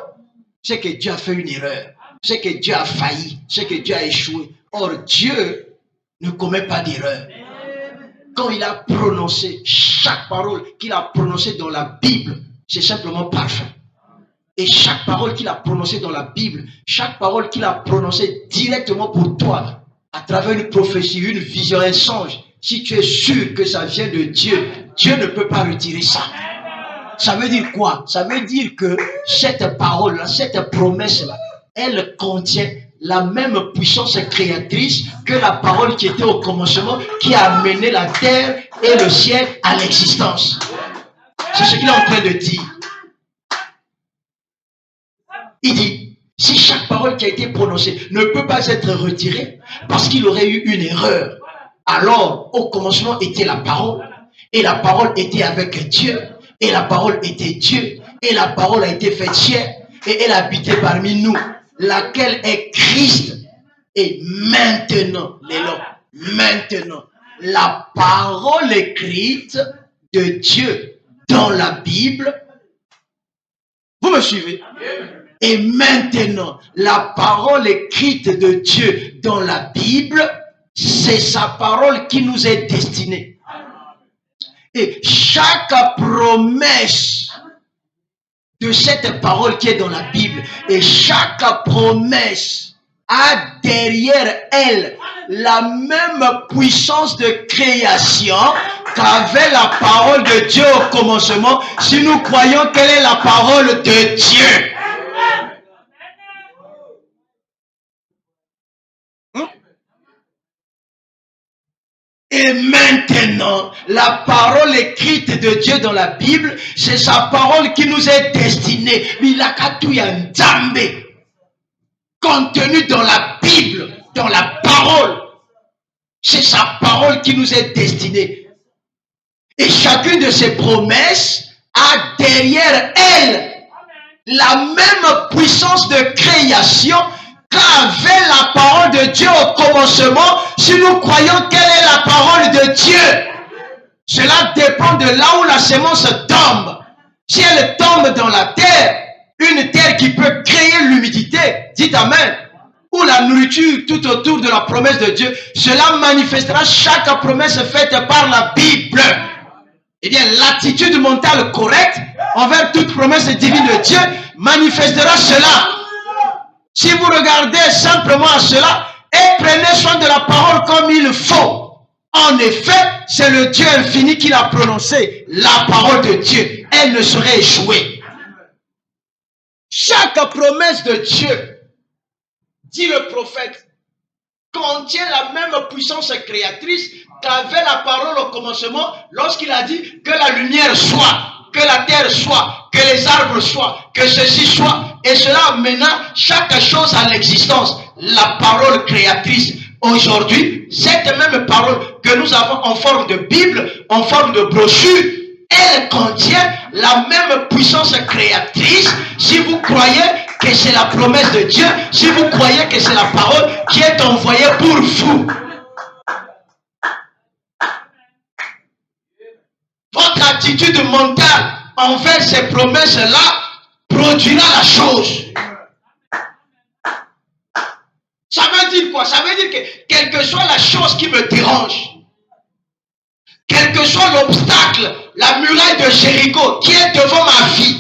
c'est que Dieu a fait une erreur, c'est que Dieu a failli, c'est que Dieu a échoué. Or, Dieu ne commet pas d'erreur. Quand il a prononcé chaque parole qu'il a prononcée dans la Bible, c'est simplement parfait. Et chaque parole qu'il a prononcée dans la Bible, chaque parole qu'il a prononcée directement pour toi, à travers une prophétie, une vision, un songe, si tu es sûr que ça vient de Dieu, Dieu ne peut pas retirer ça. Ça veut dire quoi? Ça veut dire que cette parole-là, cette promesse-là, elle contient la même puissance créatrice que la parole qui était au commencement, qui a amené la terre et le ciel à l'existence. C'est ce qu'il est en train de dire. Il dit, si chaque parole qui a été prononcée ne peut pas être retirée parce qu'il aurait eu une erreur, alors au commencement était la parole, et la parole était avec Dieu, et la parole était Dieu, et la parole a été faite chair, et elle habitait parmi nous, laquelle est Christ. Et maintenant, la parole écrite de Dieu dans la Bible, vous me suivez? Et maintenant, la parole écrite de Dieu dans la Bible, c'est sa parole qui nous est destinée. Et chaque promesse de cette parole qui est dans la Bible, et chaque promesse a derrière elle la même puissance de création qu'avait la parole de Dieu au commencement, si nous croyons qu'elle est la parole de Dieu. Et maintenant, la parole écrite de Dieu dans la Bible, c'est sa parole qui nous est destinée. Contenu dans la Bible, dans la parole. C'est sa parole qui nous est destinée. Et chacune de ces promesses a derrière elle la même puissance de création qu'avait la parole de Dieu au commencement, si nous croyons quelle est la parole de Dieu. Cela dépend de là où la semence tombe. Si elle tombe dans la terre, une terre qui peut créer l'humidité, dites Amen, ou la nourriture tout autour de la promesse de Dieu, cela manifestera chaque promesse faite par la Bible. Eh bien, l'attitude mentale correcte envers toute promesse divine de Dieu manifestera cela. Si vous regardez simplement à cela et prenez soin de la parole comme il faut, en effet, c'est le Dieu infini qui l'a prononcé, la parole de Dieu. Elle ne saurait échouer. Chaque promesse de Dieu, dit le prophète, contient la même puissance créatrice qu'avait la parole au commencement lorsqu'il a dit que la lumière soit, que la terre soit, que les arbres soient, que ceci soit. Et cela amena chaque chose à l'existence. La parole créatrice. Aujourd'hui, cette même parole que nous avons en forme de Bible, en forme de brochure, elle contient la même puissance créatrice. Si vous croyez que c'est la promesse de Dieu, si vous croyez que c'est la parole qui est envoyée pour vous, votre attitude mentale envers ces promesses-là produira la chose. Ça veut dire quoi? Ça veut dire que quelle que soit la chose qui me dérange, quel que soit l'obstacle, la muraille de Jéricho qui est devant ma vie,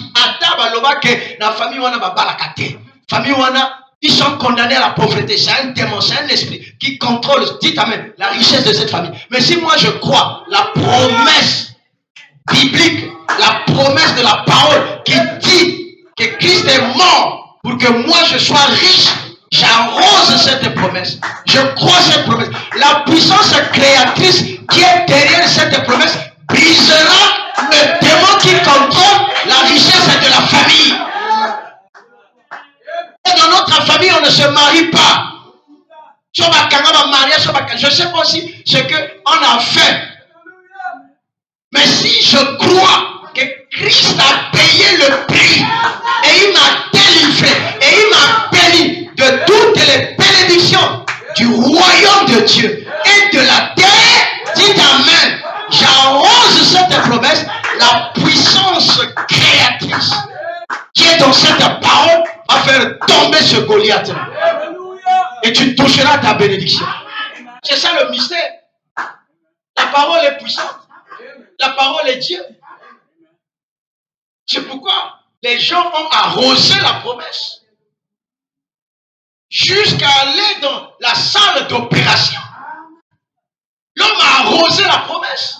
la famille wana babalakate, famille wana, ils sont condamnés à la pauvreté. C'est un démon, c'est un esprit qui contrôle, dites amen, la richesse de cette famille. Mais si moi je crois la promesse biblique, la promesse de la parole qui dit que Christ est mort pour que moi je sois riche, j'arrose cette promesse. Je crois cette promesse. La puissance créatrice qui est derrière cette promesse brisera le démon qui contrôle la richesse de la famille. Et dans notre famille, on ne se marie pas. Je ne sais pas aussi ce qu'on a fait. Mais si je crois que Christ a payé le prix et il m'a délivré et il m'a béni de toutes les bénédictions du royaume de Dieu et de la terre, dites amen. J'arrose cette promesse, la puissance créatrice qui est dans cette parole va faire tomber ce Goliath. Et tu toucheras ta bénédiction. C'est ça le mystère. La parole est puissante. La parole est Dieu. C'est pourquoi les gens ont arrosé la promesse jusqu'à aller dans la salle d'opération. L'homme a arrosé la promesse.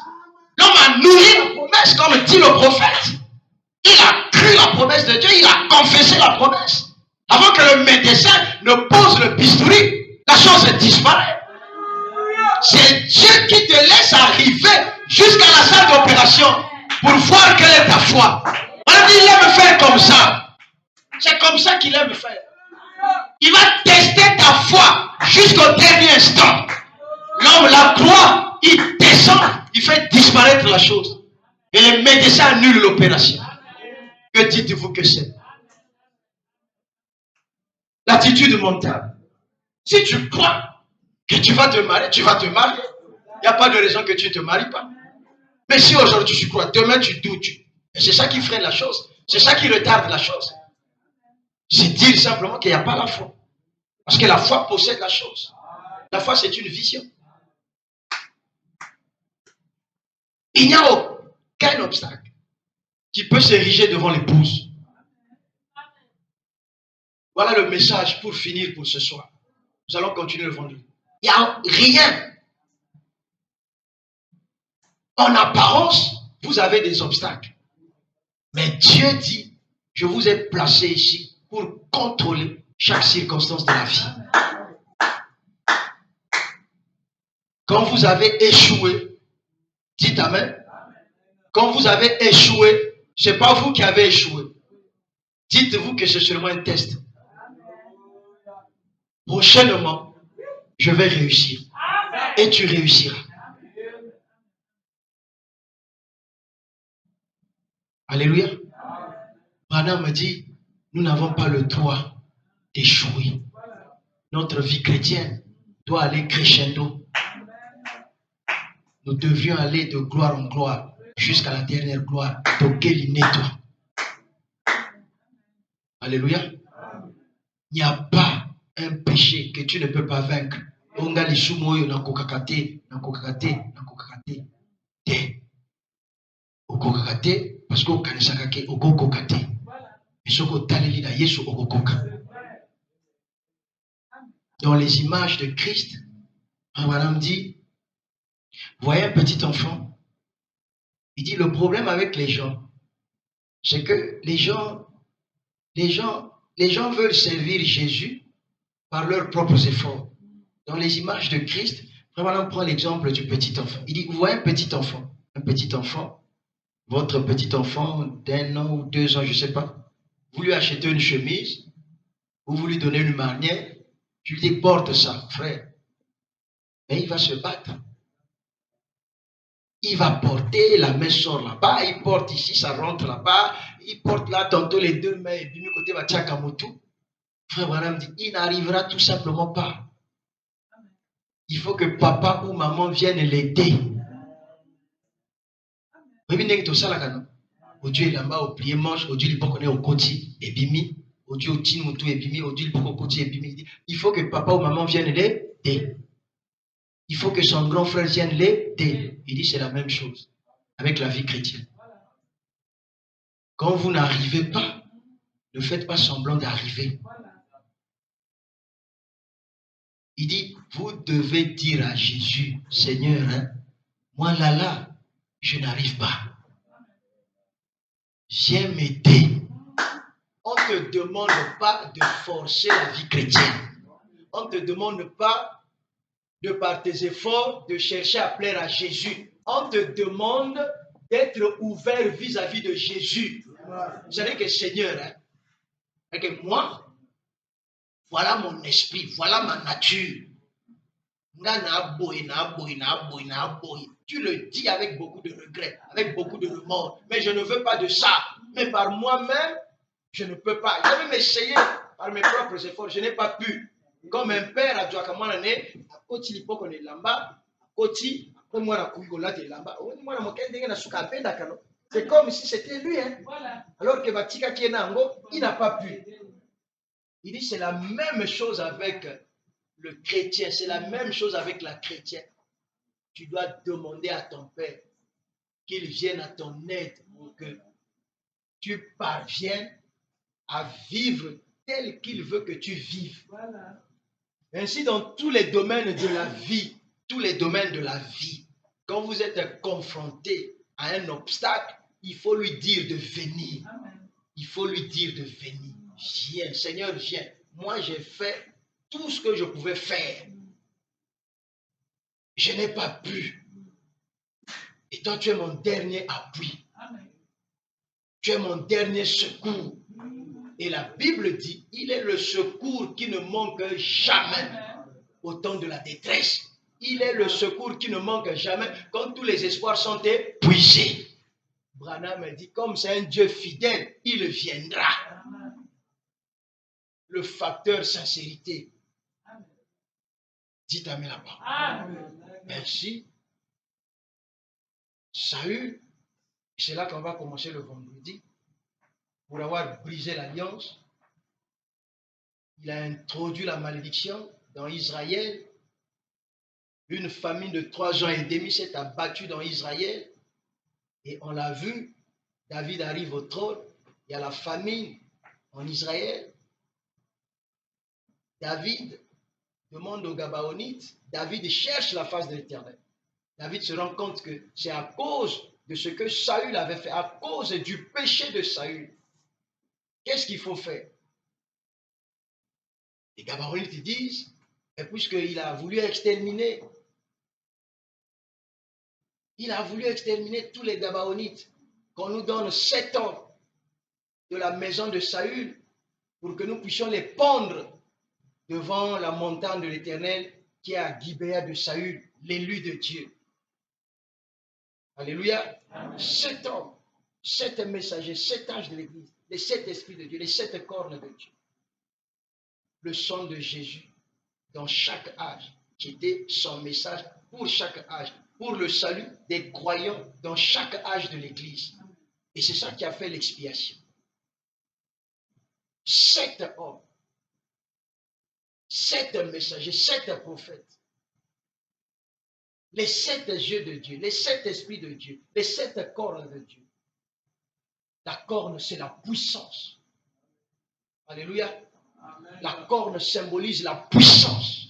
L'homme a nourri la promesse, comme dit le prophète. Il a cru la promesse de Dieu, il a confessé la promesse. Avant que le médecin ne pose le bistouri, la chose disparaît. C'est Dieu qui te laisse arriver jusqu'à la salle d'opération pour voir quelle est ta foi. On a dit, il aime faire comme ça. C'est comme ça qu'il aime faire. Il va tester ta foi jusqu'au dernier instant. L'homme la croit, il descend, il fait disparaître la chose. Et les médecins annulent l'opération. Que dites-vous que c'est? L'attitude mentale. Si tu crois que tu vas te marier, tu vas te marier. Il n'y a pas de raison que tu ne te maries pas. Mais si aujourd'hui tu crois, demain tu doutes. Et c'est ça qui freine la chose. C'est ça qui retarde la chose. C'est dire simplement qu'il n'y a pas la foi. Parce que la foi possède la chose. La foi, c'est une vision. Il n'y a aucun obstacle qui peut s'ériger devant l'épouse. Voilà le message pour finir pour ce soir. Nous allons continuer le vendredi. Il n'y a rien. En apparence, vous avez des obstacles. Mais Dieu dit, je vous ai placé ici pour contrôler chaque circonstance de la vie. Quand vous avez échoué, dites amen. Quand vous avez échoué, ce n'est pas vous qui avez échoué. Dites-vous que c'est seulement un test. Prochainement, je vais réussir. Et tu réussiras. Alléluia. Madame me dit, nous n'avons pas le droit d'échouer. Notre vie chrétienne doit aller crescendo. Nous devions aller de gloire en gloire jusqu'à la dernière gloire d'auquel il nettoie. Alléluia. Il n'y a pas un péché que tu ne peux pas vaincre. Ongali sumoyo na kokakate, okokakate, parce que okanisaka ke okokokate. Et ce que taleli na Yesu okokoka. Dans les images de Christ, Madame dit, voyez un petit enfant. Il dit le problème avec les gens, c'est que les gens veulent servir Jésus par leurs propres efforts. Dans les images de Christ, vraiment, on prend l'exemple du petit enfant. Il dit, vous voyez un petit enfant, votre petit enfant d'1 an ou 2 ans, je ne sais pas, vous lui achetez une chemise, ou vous lui donnez une manière, tu lui dis, porte ça, frère. Mais il va se battre. Il va porter, la main sort là-bas, il porte ici, ça rentre là-bas, il porte là, tantôt les 2 mains, et puis du côté, va Tchakamotu. Frère Branham dit, il n'arrivera tout simplement pas. Il faut que papa ou maman vienne l'aider. Aujourd'hui, là-bas, au plié manche, aujourd'hui, il faut qu'on est au côté, et bimi, aujourd'hui, au tinmutu, et bimi, aujourd'hui, il faut qu'on côté, et bimi. Il faut que papa ou maman vienne l'aider. Il faut que son grand frère vienne l'aider. Il dit, c'est la même chose avec la vie chrétienne. Quand vous n'arrivez pas, ne faites pas semblant d'arriver. Il dit, vous devez dire à Jésus, Seigneur, hein, moi là, je n'arrive pas. Viens m'aider. On ne te demande pas de forcer la vie chrétienne. On ne te demande pas de par tes efforts de chercher à plaire à Jésus. On te demande d'être ouvert vis-à-vis de Jésus. C'est-à-dire que Seigneur, hein, que moi, voilà mon esprit, voilà ma nature. Tu le dis avec beaucoup de regrets, avec beaucoup de remords. Mais je ne veux pas de ça. Mais par moi-même, je ne peux pas. J'ai même essayé par mes propres efforts. Je n'ai pas pu. Comme un père a dit à moi, à Koti Lipoko ne lamba, à Koti, après moi, à Kouigola de lamba. C'est comme si c'était lui. Hein? Alors que Batika Kienango, il n'a pas pu. Il dit c'est la même chose avec le chrétien, c'est la même chose avec la chrétienne. Tu dois demander à ton Père qu'il vienne à ton aide pour que tu parviennes à vivre tel qu'il veut que tu vives. Voilà. Ainsi, dans tous les domaines de la vie, quand vous êtes confronté à un obstacle, il faut lui dire de venir. Amen. Il faut lui dire de venir. Viens, Seigneur, viens. Moi, j'ai fait tout ce que je pouvais faire. Je n'ai pas pu. Et toi, tu es mon dernier appui. Amen. Tu es mon dernier secours. Et la Bible dit, il est le secours qui ne manque jamais au temps de la détresse. Il est le secours qui ne manque jamais quand tous les espoirs sont épuisés. Branham dit, comme c'est un Dieu fidèle, il viendra. Le facteur sincérité. Dites Amen là-bas. Ainsi, Saül, c'est là qu'on va commencer le vendredi, pour avoir brisé l'alliance, il a introduit la malédiction dans Israël. Une famine de 3 ans et demi s'est abattue dans Israël. Et on l'a vu, David arrive au trône, il y a la famine en Israël. David demande aux Gabaonites, David cherche la face de l'Éternel. David se rend compte que c'est à cause de ce que Saül avait fait, à cause du péché de Saül. Qu'est-ce qu'il faut faire? Les Gabaonites disent, puisqu'il a voulu exterminer, tous les Gabaonites, qu'on nous donne 7 hommes de la maison de Saül pour que nous puissions les pendre devant la montagne de l'Éternel qui est à Gibéa de Saül, l'élu de Dieu. Alléluia. Amen. 7 hommes, 7 messagers, 7 âges de l'Église, les 7 esprits de Dieu, les 7 cornes de Dieu. Le sang de Jésus dans chaque âge, qui était son message pour chaque âge, pour le salut des croyants dans chaque âge de l'Église. Et c'est ça qui a fait l'expiation. 7 hommes. 7 messagers, 7 prophètes, les 7 yeux de Dieu, les 7 esprits de Dieu, les 7 cornes de Dieu. La corne, c'est la puissance. Alléluia. Amen. La corne symbolise la puissance.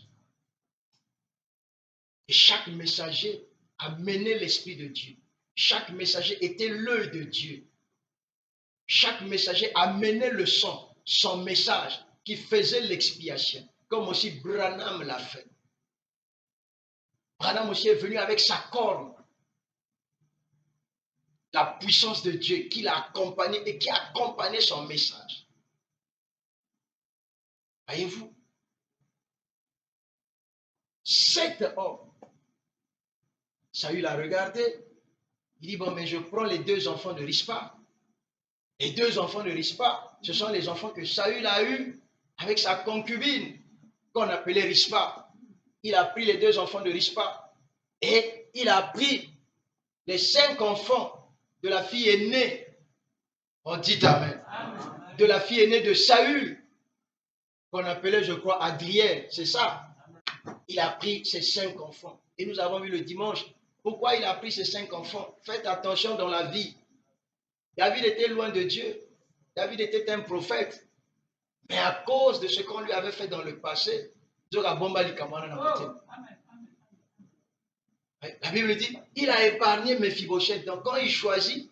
Et chaque messager a mené l'Esprit de Dieu. Chaque messager était l'œil de Dieu. Chaque messager a mené le son message qui faisait l'expiation, comme aussi Branham l'a fait. Branham aussi est venu avec sa corne. La puissance de Dieu qui l'a accompagné et qui a accompagné son message. Voyez-vous? 7 hommes. Saül a regardé. Il dit, bon, mais je prends les 2 enfants de Rispa. Les 2 enfants de Rispa, ce sont les enfants que Saül a eus avec sa concubine, qu'on appelait Rispa. Il a pris les 2 enfants de Rispa et il a pris les 5 enfants de la fille aînée. On dit Amen. Amen. De la fille aînée de Saül, qu'on appelait, je crois, Adriel. C'est ça. Il a pris ces 5 enfants. Et nous avons vu le dimanche. Pourquoi il a pris ces 5 enfants? Faites attention dans la vie. David était loin de Dieu. David était un prophète. Mais à cause de ce qu'on lui avait fait dans le passé, la Bible dit, il a épargné Mephibosheth. Donc quand il choisit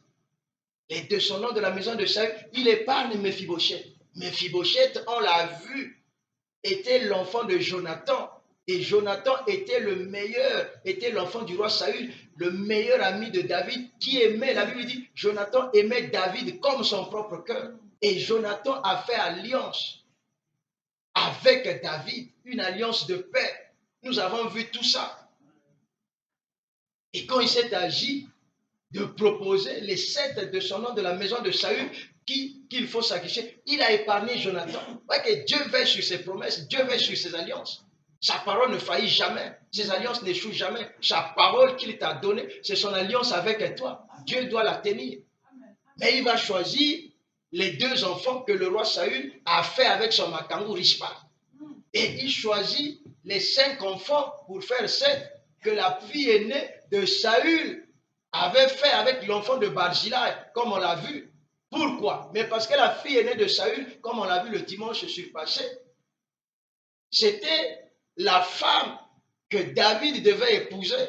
les descendants de la maison de Saül, il épargne Mephibosheth. Mephibosheth, on l'a vu, était l'enfant de Jonathan. Et Jonathan était le meilleur, était l'enfant du roi Saül, le meilleur ami de David, qui aimait, la Bible dit, Jonathan aimait David comme son propre cœur. Et Jonathan a fait alliance avec David, une alliance de paix. Nous avons vu tout ça. Et quand il s'est agi de proposer les 7 descendants de la maison de Saül qu'il faut sacrifier, il a épargné Jonathan. Ouais, que Dieu veille sur ses promesses, Dieu veille sur ses alliances. Sa parole ne faillit jamais. Ses alliances n'échouent jamais. Sa parole qu'il t'a donnée, c'est son alliance avec toi. Dieu doit la tenir. Mais il va choisir les 2 enfants que le roi Saül a fait avec son makamou Rispa. Et il choisit les 5 enfants pour faire 7 que la fille aînée de Saül avait fait avec l'enfant de Barzillai, comme on l'a vu. Pourquoi? Mais parce que la fille aînée de Saül, comme on l'a vu le dimanche surpassé, c'était la femme que David devait épouser.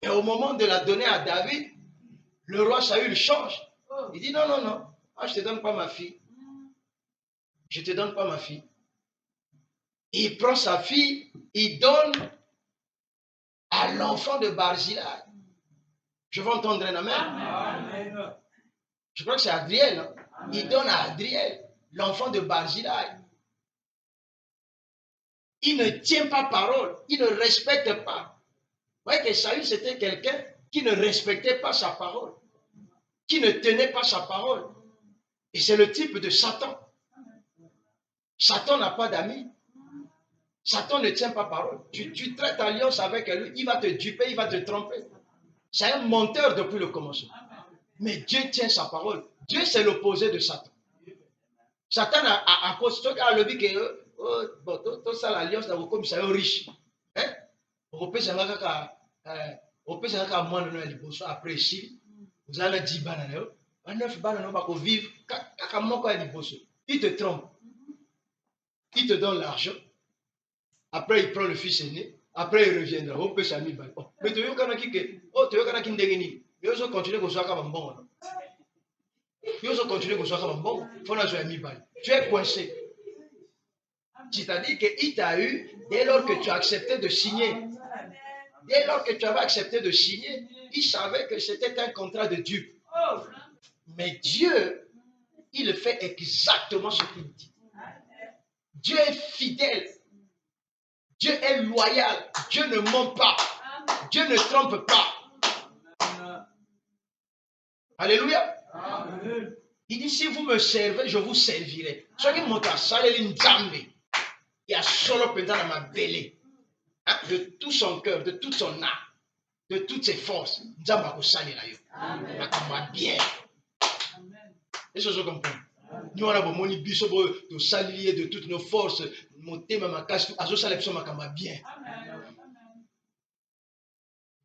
Et au moment de la donner à David, le roi Saül change. Il dit non, non, non, moi, je ne te donne pas ma fille. Je ne te donne pas ma fille. Il prend sa fille, il donne à l'enfant de Barzillai. Je veux entendre un amen. Amen. Je crois que c'est Adriel. Hein? Il donne à Adriel, l'enfant de Barzillai. Il ne tient pas parole, il ne respecte pas. Vous voyez que Saül, c'était quelqu'un qui ne respectait pas sa parole, qui ne tenait pas sa parole. Et c'est le type de Satan. Satan n'a pas d'amis. Satan ne tient pas parole. Tu traites alliance avec lui, il va te duper, il va te tromper. C'est un menteur depuis le commencement. Mais Dieu tient sa parole. Dieu, c'est l'opposé de Satan. Satan a cause de ça, le dit que bon, tout ça, l'alliance, là, comme ça, est riche. Hein? On peut s'en moi, après ici, vous allez 10 bananes. 9 bananes, on va vivre. Il te trompe. Il te donne l'argent. Après, il prend le fils aîné. Après, il reviendra. On peut s'en mettre. Mais tu veux qu'on continue à se faire bon. Tu veux continuer à se faire bon. Il faut que tu es coincé. C'est-à-dire qu'il t'a eu dès lors que tu as accepté de signer. Dès lors que tu avais accepté de signer, il savait que c'était un contrat de dupe. Mais Dieu, il fait exactement ce qu'il dit. Dieu est fidèle. Dieu est loyal. Dieu ne ment pas. Dieu ne trompe pas. Alléluia. Amen. Il dit, si vous me servez, je vous servirai. Ce qui monte à ça, il y a solo pendant dans ma belée. De tout son cœur, de toute son âme, de toutes ses forces. Amen. Bien. Est-ce que je comprends? Nous, on a bon biso de s'allier de toutes nos forces. Monter ma casse, azo salepso makamba bien.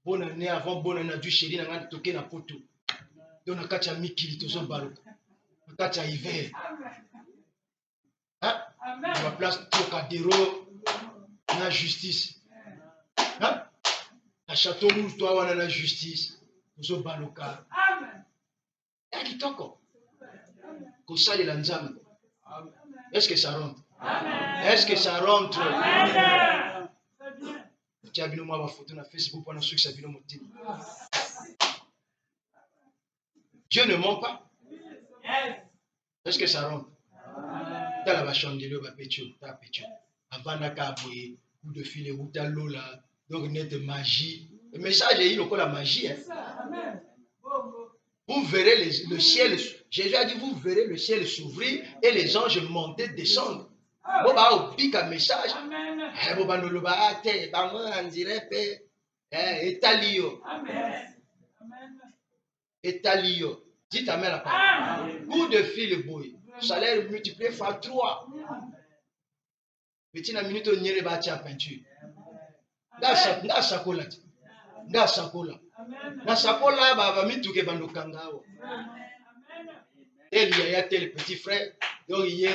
Bonne année avant, bonne année du chéri, n'a toqué na poto. Donc, on a kacha mikili, tozo balo. On a kacha hiver. Hein? On va place Tocadéro, la justice. Hein? À Château Rouge, toi, on a la justice. Tozo baloka. Y'a qui toko? Kosa de l'anzam. Est-ce que ça rentre? Est-ce que ça rentre? Tu as vu moi ma photo sur Facebook pendant ce que ça vient mon team. Dieu ne ment pas. Est-ce que ça rentre? Dans la chandelier, va pécho, ta pécho. Avant la cabouille, coup de filet, ou ta lola, donc net de magie. Le message est il la magie. Hein. Vous verrez le ciel. Jésus a dit vous verrez le ciel s'ouvrir et les anges monter, descendre. Bon bah au pic un message. Bon bah nous le battez, bah moi on dirait Etalio. Etalio. Dites amen la parole. Coup de fil boy. Salaire multiplié par 3. Petit na minute on y bâti à peinture. Nda sakola. Nda sakola. Na sakola ba mituke bando kangao. Il y a tel petit frère. Donc il y a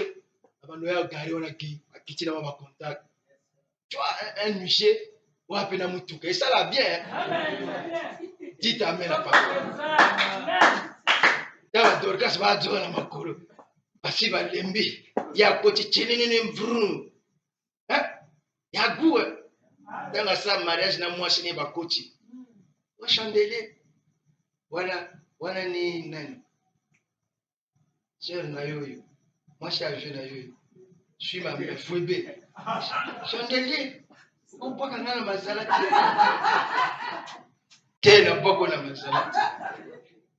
un gars on a qui quitté dans ma contact. Tu vois un musée ou à peine mutuke. Et ça l'a bien. Dites amen la parole. Dans Dorcas va dire la makoro. Parce qu'il va lembi. Il y a petit chénine vroom. Hein? Il y a goût. Dans la salle mariage na moi chez ba coach. Wa chandelier. Wana ni nani? Sœur na yoyo. Moi je suis âgé na yoyo. Je suis ma fouébé. Chandelier. On peut quand même mazalati. Quel n'a pas qu'on a mazalati.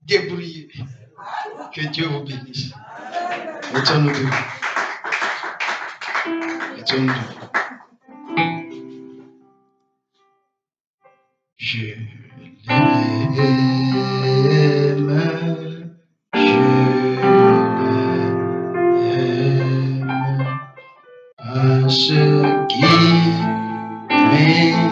Débrouillez. Que Dieu vous bénisse. Mettons-nous debout. Mettons-nous debout. Je l'aime, parce qu'il m'aime.